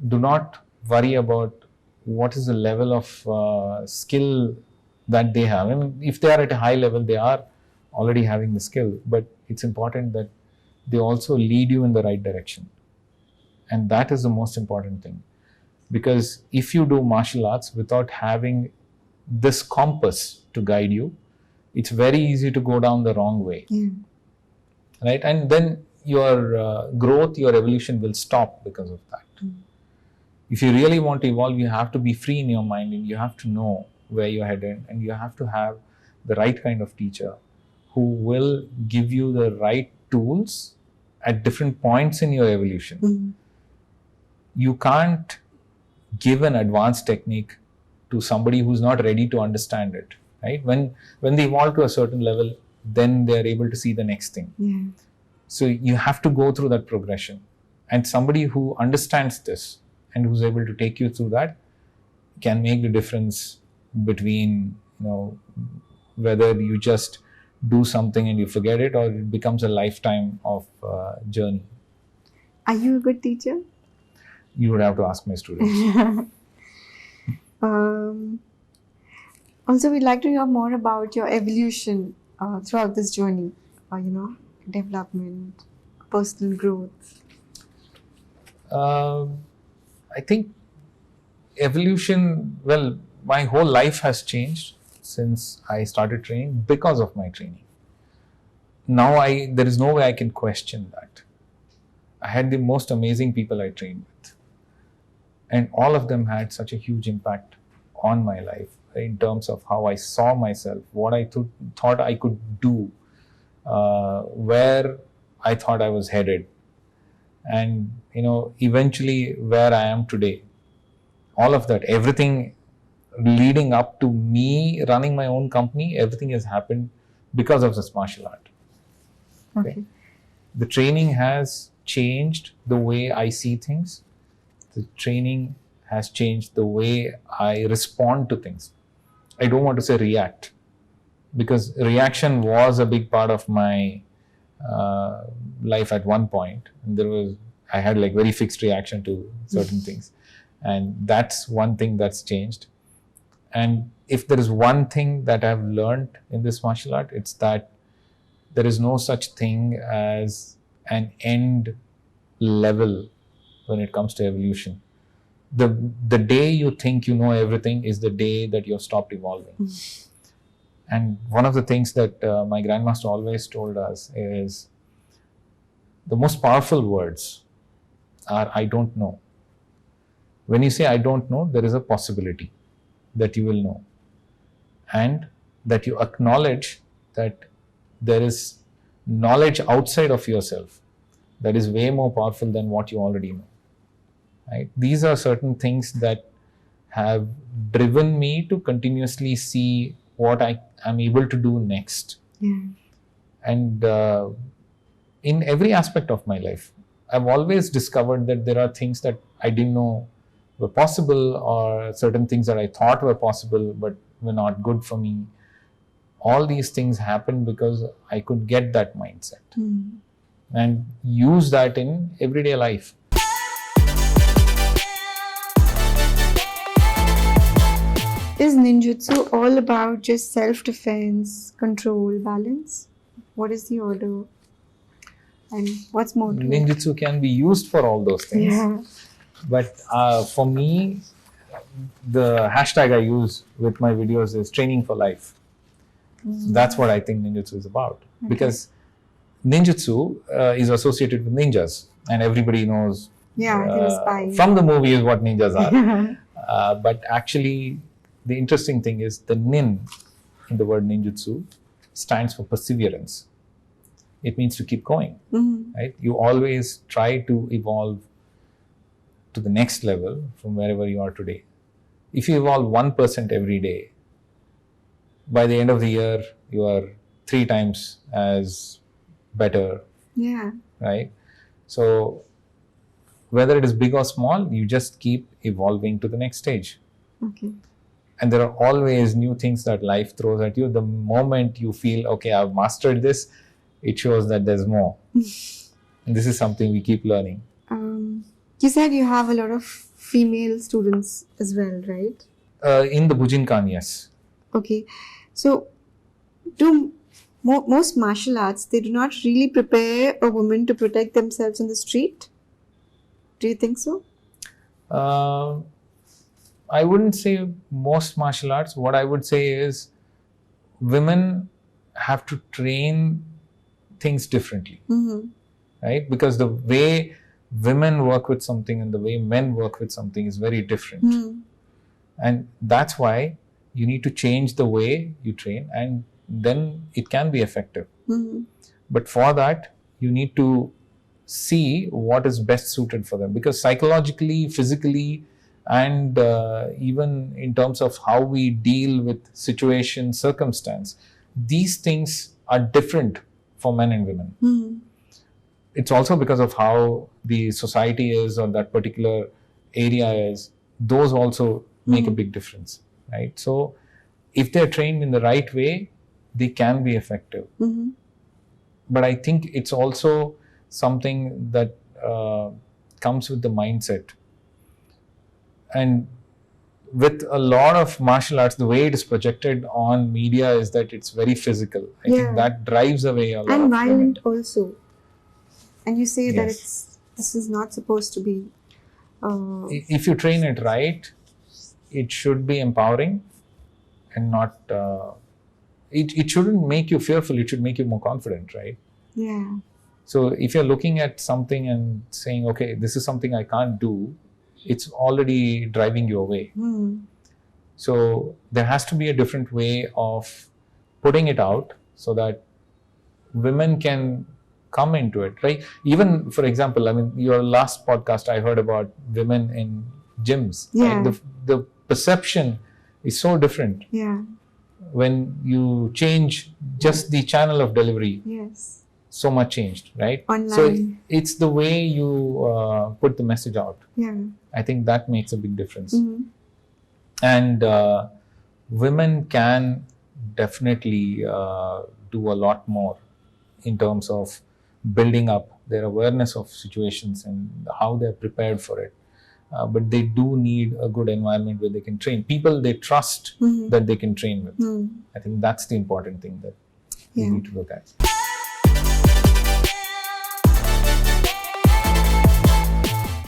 Do not worry about what is the level of skill that they have. I mean, if they are at a high level, they are already having the skill, but it's important that they also lead you in the right direction. And that is the most important thing. Because if you do martial arts without having this compass to guide you, it's very easy to go down the wrong way. Right? And then your growth, your evolution will stop because of that. If you really want to evolve, you have to be free in your mind and you have to know where you're headed, and you have to have the right kind of teacher who will give you the right tools at different points in your evolution. You can't give an advanced technique to somebody who's not ready to understand it. Right? When they evolve to a certain level, then they're able to see the next thing. So you have to go through that progression. And somebody who understands this and who's able to take you through that can make the difference between, whether you just do something and you forget it, or it becomes a lifetime of journey. Are you a good teacher? You would have to ask my students. Also, we'd like to hear more about your evolution throughout this journey, development, personal growth. I think evolution, well, my whole life has changed since I started training because of my training. Now there is no way I can question that. I had the most amazing people I trained with, and all of them had such a huge impact on my life in terms of how I saw myself, what I thought I could do, where I thought I was headed, and eventually where I am today. All of that, everything leading up to me running my own company, everything has happened because of this martial art. Okay. The training has changed the way I see things. The training has changed the way I respond to things. I don't want to say react, because reaction was a big part of my life at one point. And I had like very fixed reaction to certain things. And that's one thing that's changed. And if there is one thing that I've learned in this martial art, it's that there is no such thing as an end level when it comes to evolution. The day you think you know everything is the day that you've stopped evolving. And one of the things that my grandmaster always told us is the most powerful words are I don't know. When you say I don't know, there is a possibility that you will know, and that you acknowledge that there is knowledge outside of yourself that is way more powerful than what you already know. Right? These are certain things that have driven me to continuously see what I am able to do next. Yeah. And in every aspect of my life, I've always discovered that there are things that I didn't know were possible, or certain things that I thought were possible but were not good for me. All these things happened because I could get that mindset and use that in everyday life. Is ninjutsu all about just self-defense, control, balance? What is the order? And what's more to it? Ninjutsu can be used for all those things. Yeah. But for me, the hashtag I use with my videos is training for life. That's what I think ninjutsu is about. Okay. Because ninjutsu is associated with ninjas, and everybody knows from the movies what ninjas are. But actually, the interesting thing is the nin in the word ninjutsu stands for perseverance. It means to keep going. Right? You always try to evolve to the next level from wherever you are today. If you evolve 1% every day, by the end of the year, you are 3 times as better. Yeah. Right? So, whether it is big or small, you just keep evolving to the next stage. Okay. And there are always new things that life throws at you. The moment you feel, okay, I've mastered this, it shows that there's more. And this is something we keep learning. You said you have a lot of female students as well, right? In the Bujinkan, yes. Okay. So, do most martial arts, they do not really prepare a woman to protect themselves on the street? Do you think so? I wouldn't say most martial arts. What I would say is women have to train things differently. Right? Because the way women work with something and the way men work with something is very different. And that's why you need to change the way you train, and then it can be effective. But for that, you need to see what is best suited for them, because psychologically, physically, and even in terms of how we deal with situation, circumstance, these things are different for men and women. It's also because of how the society is or that particular area is. Those also make a big difference, right? So if they're trained in the right way, they can be effective. But I think it's also something that comes with the mindset. And with a lot of martial arts, the way it is projected on media is that it's very physical. I think that drives away a lot and of violent also. And you say that Yes. this is not supposed to be. If you train it right, it should be empowering and not. It shouldn't make you fearful. It should make you more confident, right? Yeah. So if you're looking at something and saying, okay, this is something I can't do, it's already driving you away. So there has to be a different way of putting it out so that women can come into it, right? Even, for example, I mean, your last podcast, I heard about women in gyms. Yeah. Right? The perception is so different. Yeah. When you change just the channel of delivery, Yes. so much changed, right? Online. So it's the way you put the message out. Yeah. I think that makes a big difference. Mm-hmm. And women can definitely do a lot more in terms of building up their awareness of situations and how they're prepared for it. But they do need a good environment where they can train people they trust that they can train with. I think that's the important thing that we need to look at.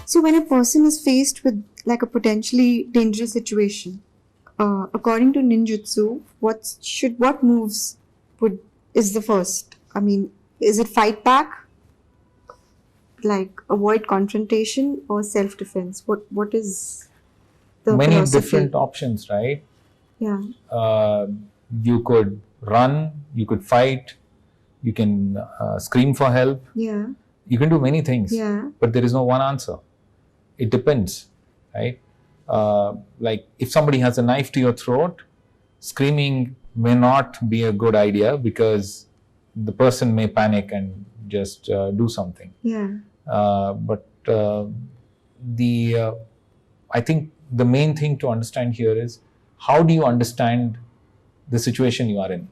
So when a person is faced with like a potentially dangerous situation, according to Ninjutsu, what moves is the first? I mean, is it fight back, like avoid confrontation, or self-defense? What is the Many philosophy? different options, right? Yeah. You could run, you could fight, you can scream for help, Yeah. you can do many things, Yeah. but there is no one answer. It depends, right? Like if somebody has a knife to your throat, screaming may not be a good idea because the person may panic and just do something. Yeah. But I think the main thing to understand here is, how do you understand the situation you are in?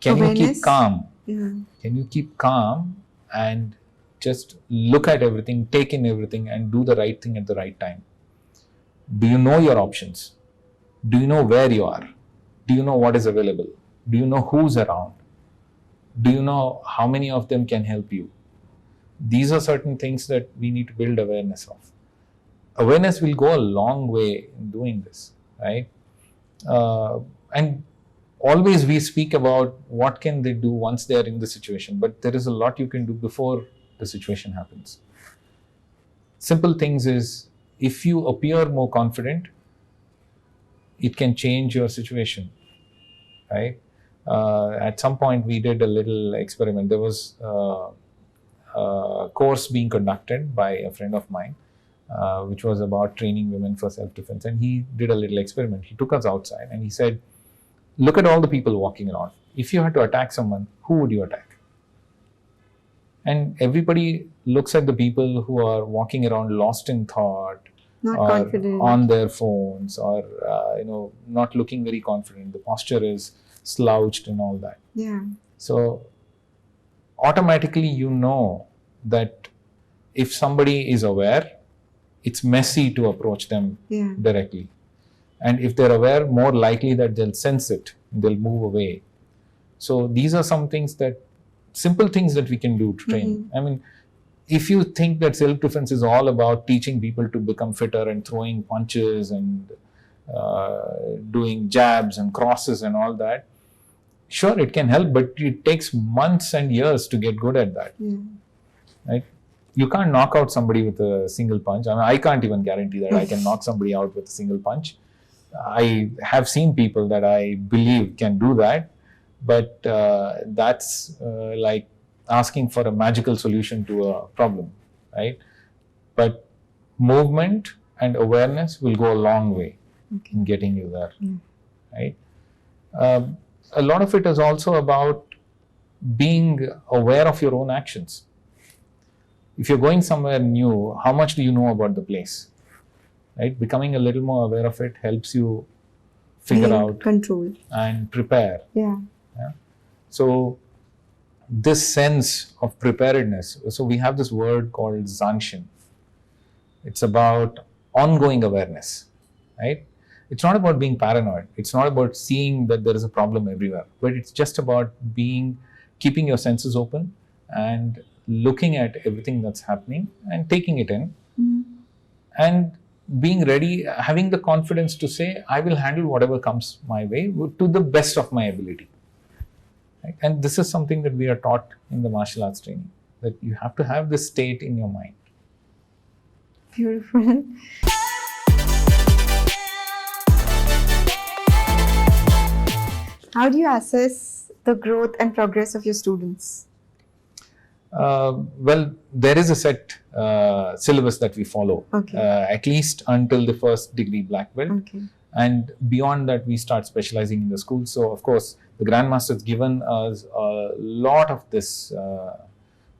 Can you Awareness. keep calm? Yeah. Can you keep calm and just look at everything, take in everything, and do the right thing at the right time? Do you know your options? Do you know where you are? Do you know what is available? Do you know who's around? Do you know how many of them can help you? These are certain things that we need to build awareness of. Awareness will go a long way in doing this, right? And always we speak about what can they do once they are in the situation, but there is a lot you can do before the situation happens. Simple things is, if you appear more confident, it can change your situation, right? At some point we did a little experiment. There was a course being conducted by a friend of mine, which was about training women for self-defense, and he did a little experiment. He took us outside and he said, look at all the people walking around. If you had to attack someone, who would you attack? And everybody looks at the people who are walking around lost in thought, Not or confident. on their phones, or not looking very confident. The posture is slouched and all that. Yeah. So automatically you know that if somebody is aware, it's messy to approach them Yeah. directly. And if they're aware, more likely that they'll sense it, they'll move away. So these are some things simple things that we can do to train. I mean, if you think that self-defense is all about teaching people to become fitter and throwing punches and doing jabs and crosses and all that, sure, it can help, but it takes months and years to get good at that. Yeah. Right? You can't knock out somebody with a single punch. I mean, I can't even guarantee that I can knock somebody out with a single punch. I have seen people that I believe can do that, but that's like asking for a magical solution to a problem, right? But movement and awareness will go a long way in getting you there, right? A lot of it is also about being aware of your own actions. If you're going somewhere new, how much do you know about the place? right? Becoming a little more aware of it helps you figure Gain out control. and prepare. Yeah. So this sense of preparedness, so we have this word called zanshin. It's about ongoing awareness, right? It's not about being paranoid. It's not about seeing that there is a problem everywhere, but it's just about keeping your senses open and looking at everything that's happening and taking it in, and being ready, having the confidence to say, I will handle whatever comes my way to the best of my ability. Right? And this is something that we are taught in the martial arts training, that you have to have this state in your mind. Beautiful. How do you assess the growth and progress of your students? Well, there is a set syllabus that we follow, Okay. At least until the first degree black belt. Okay. And beyond that, we start specializing in the school. So, of course, the grandmaster has given us a lot of this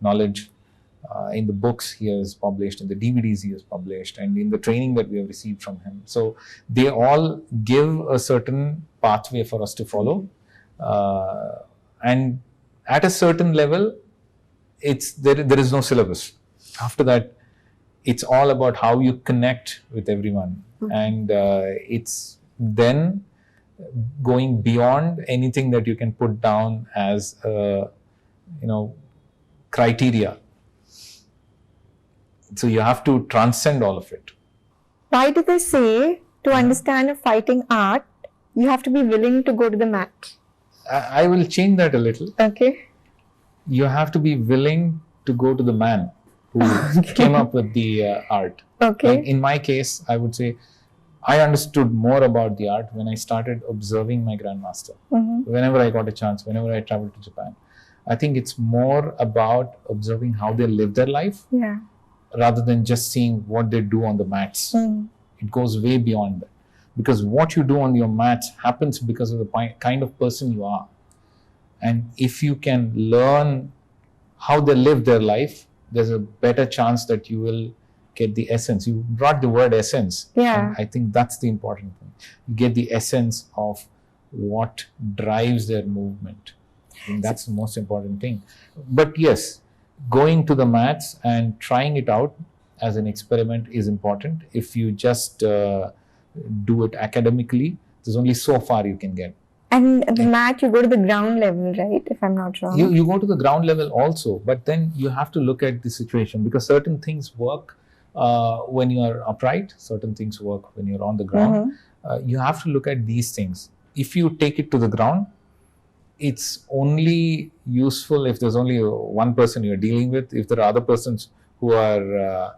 knowledge in the books he has published, in the DVDs he has published, and in the training that we have received from him. So, they all give a certain pathway for us to follow. And at a certain level, there is no syllabus. After that, it's all about how you connect with everyone. And it's then going beyond anything that you can put down as criteria. So you have to transcend all of it. Why do they say to understand a fighting art, you have to be willing to go to the mat? I will change that a little. Okay. You have to be willing to go to the man who came up with the art. Okay. Like in my case, I would say I understood more about the art when I started observing my grandmaster. Whenever I got a chance, whenever I traveled to Japan, I think it's more about observing how they live their life, Yeah. rather than just seeing what they do on the mats. It goes way beyond that. Because what you do on your mats happens because of the kind of person you are. And if you can learn how they live their life, there's a better chance that you will get the essence. You brought the word essence. Yeah. And I think that's the important thing. You get the essence of what drives their movement. I think that's the most important thing. But yes, going to the mats and trying it out as an experiment is important. If you just do it academically, there's only so far you can get. And the mat, you go to the ground level, right? If I'm not wrong. You go to the ground level also, but then you have to look at the situation, because certain things work when you are upright, certain things work when you're on the ground. You have to look at these things. If you take it to the ground, it's only useful if there's only one person you're dealing with. If there are other persons who are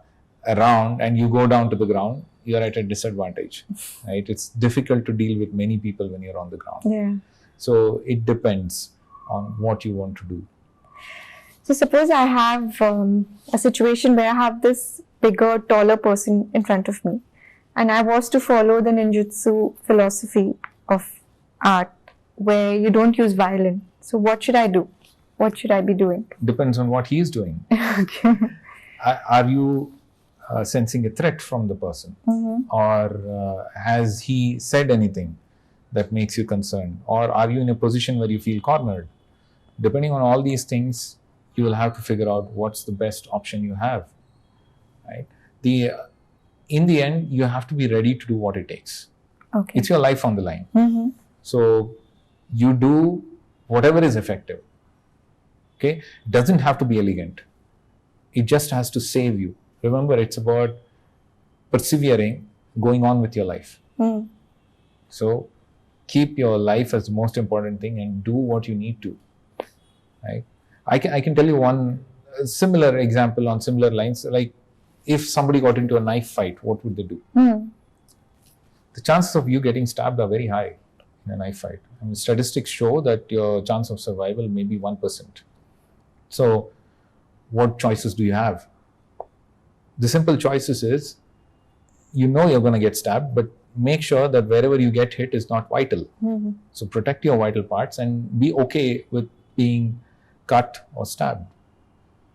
around and you go down to the ground, you're at a disadvantage, right? It's difficult to deal with many people when you're on the ground. Yeah. So it depends on what you want to do. So suppose I have a situation where I have this bigger, taller person in front of me, and I was to follow the ninjutsu philosophy of art, where you don't use violence. So what should I do? What should I be doing? Depends on what he's doing. Okay. Are you sensing a threat from the person? Or has he said anything that makes you concerned? Or are you in a position where you feel cornered? Depending on all these things, you will have to figure out what's the best option you have, right? In the end, you have to be ready to do what it takes. Okay. It's your life on the line. So you do whatever is effective. Okay? It doesn't have to be elegant. It just has to save you. Remember, it's about persevering, going on with your life. So keep your life as the most important thing and do what you need to. Right? I can tell you one similar example on similar lines. Like, if somebody got into a knife fight, what would they do? The chances of you getting stabbed are very high in a knife fight. I mean, statistics show that your chance of survival may be 1%. So what choices do you have? The simple choices is, you know you're going to get stabbed, but make sure that wherever you get hit is not vital. So protect your vital parts and be okay with being cut or stabbed.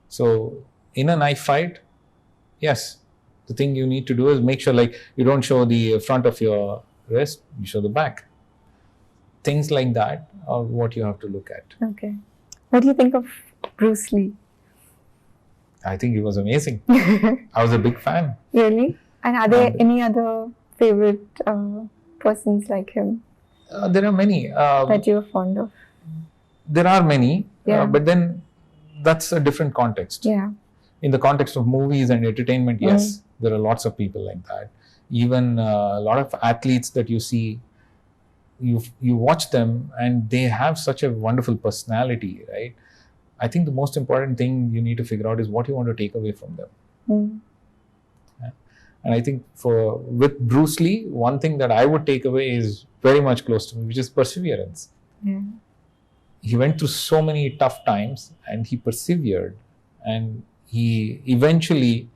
So in a knife fight, yes, The thing you need to do is make sure like you don't show the front of your wrist, you show the back. Things like that are what you have to look at. Okay. What do you think of Bruce Lee? I think it was amazing. I was a big fan. Really? And are there any other favorite persons like him There are many. that you're fond of? There are many, Yeah. but then that's a different context. Yeah. In the context of movies and entertainment, yes, there are lots of people like that. Even a lot of athletes that you see, you watch them and they have such a wonderful personality, right? I think the most important thing you need to figure out is what you want to take away from them. Mm. And I think with Bruce Lee, one thing that I would take away is very much close to me, which is perseverance. Yeah. He went through so many tough times and he persevered, and he eventually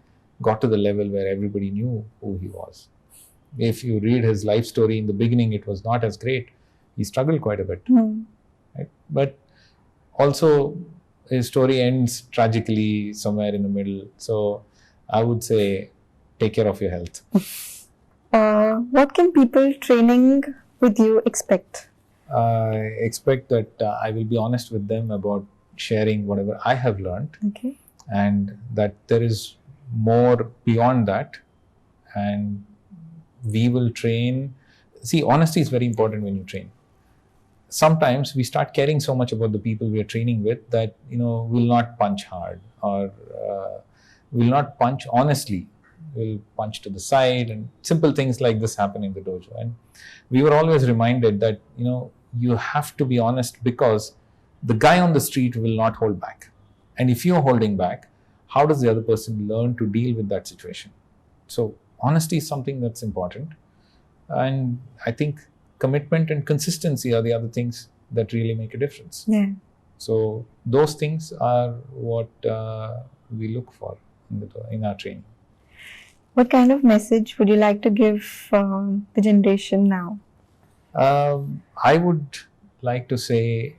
got to the level where everybody knew who he was. If you read his life story, in the beginning it was not as great. He struggled quite a bit, right? But also his story ends tragically somewhere in the middle. So I would say take care of your health. What can people training with you expect? Expect that I will be honest with them about sharing whatever I have learned, Okay. and that there is more beyond that, and we will train. See, honesty is very important when you train. Sometimes we start caring so much about the people we are training with that, we'll not punch hard, or we'll not punch honestly. We'll punch to the side, and simple things like this happen in the dojo. And we were always reminded that, you have to be honest, because the guy on the street will not hold back. And if you're holding back, how does the other person learn to deal with that situation? So honesty is something that's important. And I think commitment and consistency are the other things that really make a difference. Yeah. So those things are what we look for in our training. What kind of message would you like to give the generation now? I would like to say,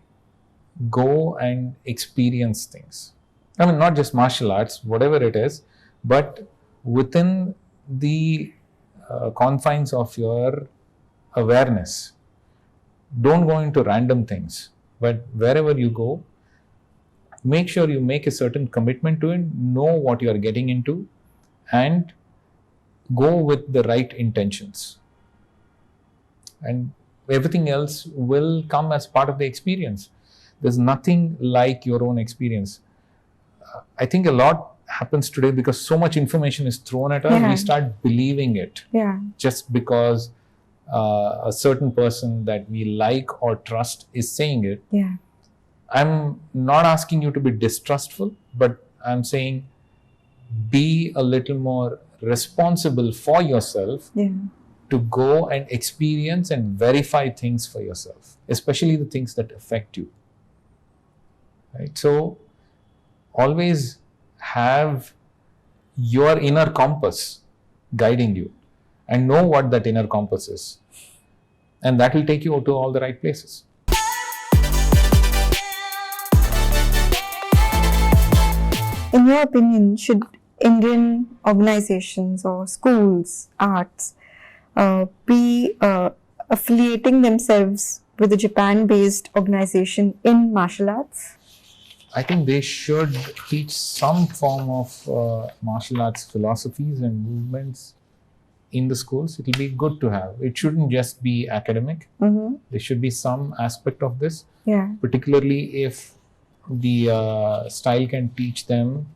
go and experience things. I mean, not just martial arts, whatever it is, but within the confines of your awareness. Don't go into random things, but wherever you go, make sure you make a certain commitment to it, know what you are getting into, and go with the right intentions. And everything else will come as part of the experience. There's nothing like your own experience. I think a lot happens today because so much information is thrown at us, we start believing it. Yeah. Just because a certain person that we like or trust is saying it. Yeah. I'm not asking you to be distrustful, but I'm saying be a little more responsible for yourself. Yeah. To go and experience and verify things for yourself, especially the things that affect you. Right? So always have your inner compass guiding you, and know what that inner compass is. And that will take you to all the right places. In your opinion, should Indian organizations or schools, arts, be affiliating themselves with a Japan-based organization in martial arts? I think they should teach some form of martial arts philosophies and movements in the schools. It will be good to have. It shouldn't just be academic. There should be some aspect of this. Yeah. Particularly if the style can teach them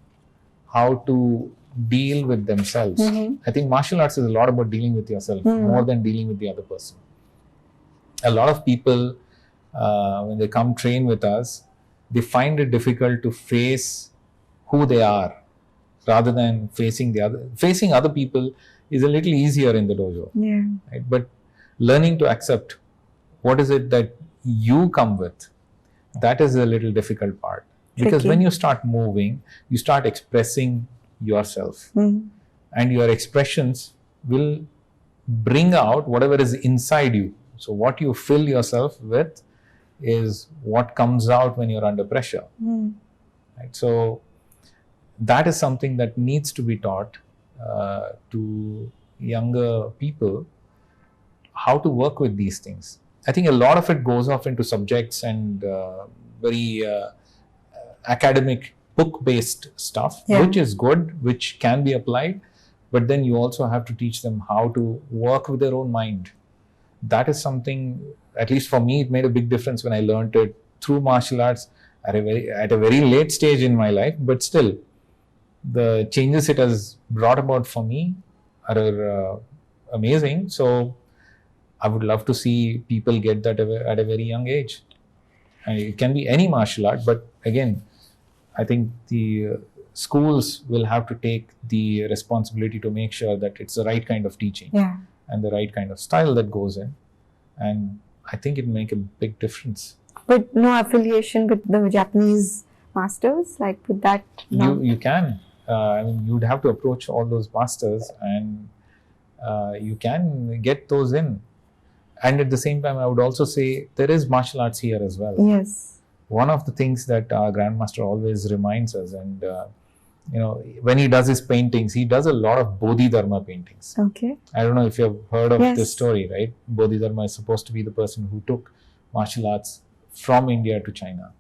how to deal with themselves. I think martial arts is a lot about dealing with yourself more than dealing with the other person. A lot of people, when they come train with us, they find it difficult to face who they are rather than facing other people is a little easier in the dojo. Yeah. Right? But learning to accept what is it that you come with, that is a little difficult part. Because when you start moving, you start expressing yourself. And your expressions will bring out whatever is inside you. So what you fill yourself with is what comes out when you're under pressure. Right? So that is something that needs to be taught to younger people how to work with these things. I think a lot of it goes off into subjects and very academic book-based stuff, Yeah. which is good, which can be applied, but then you also have to teach them how to work with their own mind. That is something, at least for me, it made a big difference when I learned it through martial arts at a very late stage in my life, but still the changes it has brought about for me are amazing. So I would love to see people get that at a very young age. And it can be any martial art, but again, I think the schools will have to take the responsibility to make sure that it's the right kind of teaching Yeah. and the right kind of style that goes in. And I think it make a big difference. But no affiliation with the Japanese masters, like with that. No. You can. I mean, you'd have to approach all those masters, and you can get those in. And at the same time, I would also say there is martial arts here as well. Yes. One of the things that our grandmaster always reminds us, and when he does his paintings, he does a lot of Bodhidharma paintings. Okay. I don't know if you've heard of Yes. this story, right? Bodhidharma is supposed to be the person who took martial arts from India to China.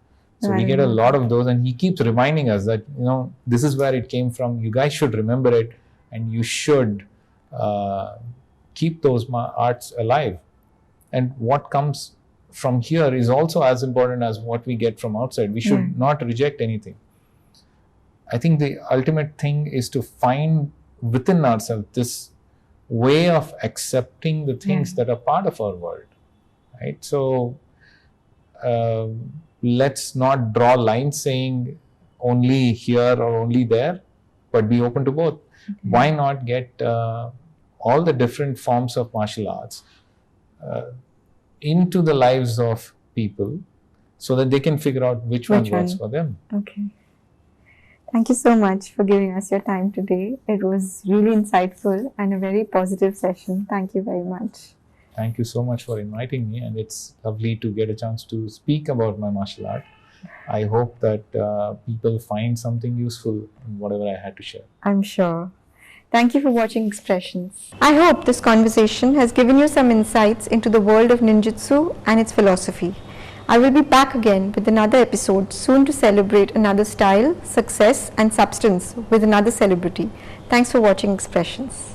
So we Right. get a lot of those, and he keeps reminding us that this is where it came from. You guys should remember it, and you should keep those arts alive. And what comes from here is also as important as what we get from outside. We should not reject anything. I think the ultimate thing is to find within ourselves this way of accepting the things that are part of our world, right? So let's not draw lines saying only here or only there, but be open to both. Okay. Why not get all the different forms of martial arts into the lives of people so that they can figure out which one works for them. Okay. Thank you so much for giving us your time today. It was really insightful and a very positive session. Thank you very much. Thank you so much for inviting me, and it's lovely to get a chance to speak about my martial art. I hope that people find something useful in whatever I had to share. I'm sure. Thank you for watching Expressions. I hope this conversation has given you some insights into the world of ninjutsu and its philosophy. I will be back again with another episode soon to celebrate another style, success and substance with another celebrity. Thanks for watching Expressions.